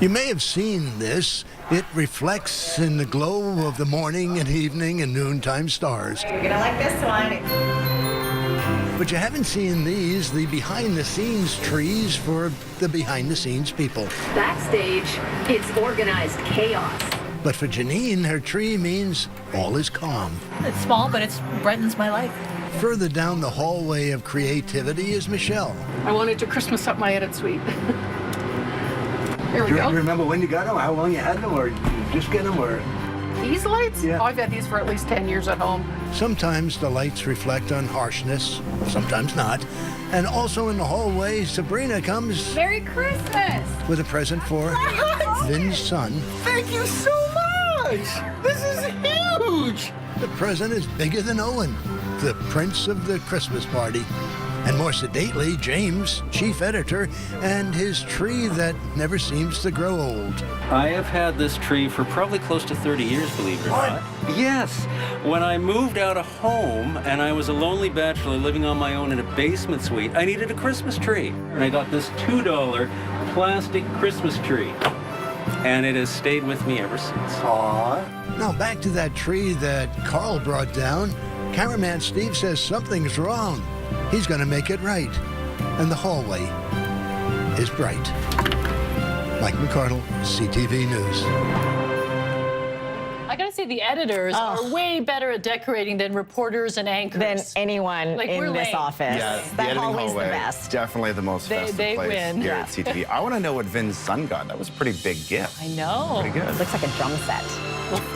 You may have seen this. It reflects in the glow of the morning and evening and noontime stars. You're gonna like this one. But you haven't seen these, the behind-the-scenes trees for the behind-the-scenes people. Backstage, it's organized chaos. But for Janine, her tree means all is calm. It's small, but it brightens my life. Further down the hallway of creativity is Michelle. I wanted to Christmas up my edit suite. Here we Do go. you remember when you got them, how long you had them, or you just get them, or? These lights? Yeah. Oh, I've had these for at least 10 years at home. Sometimes the lights reflect on harshness, sometimes not. And also in the hallway, Sabrina comes Merry Christmas! with a present for Vin's son. Thank you so much! This is huge! The present is bigger than Owen, the prince of the Christmas party. And more sedately, James, chief editor, and his tree that never seems to grow old. I have had this tree for probably close to 30 years, believe it or not. Yes. When I moved out of home and I was a lonely bachelor living on my own in a basement suite, I needed a Christmas tree. And I got this $2 plastic Christmas tree. And it has stayed with me ever since. Aww. Now back to that tree that Carl brought down. Cameraman Steve says something's wrong. He's going to make it right. And the hallway is bright. Mike McCardle, CTV News. I gotta say, the editors are way better at decorating than reporters and anchors. Than anyone Like, in we're this lame. office. Yeah, the That editing hallway's hallway, the best. definitely the most festive They place win. here Yeah. at CTV. I want to know what Vin's son got. That was a pretty big gift. I know. Pretty good. Looks like a drum set.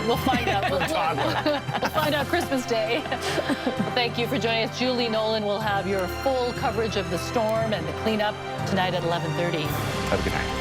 We'll find out. We'll find out Christmas Day. Thank you for joining us. Julie Nolan will have your full coverage of the storm and the cleanup tonight at 11:30. Have a good night.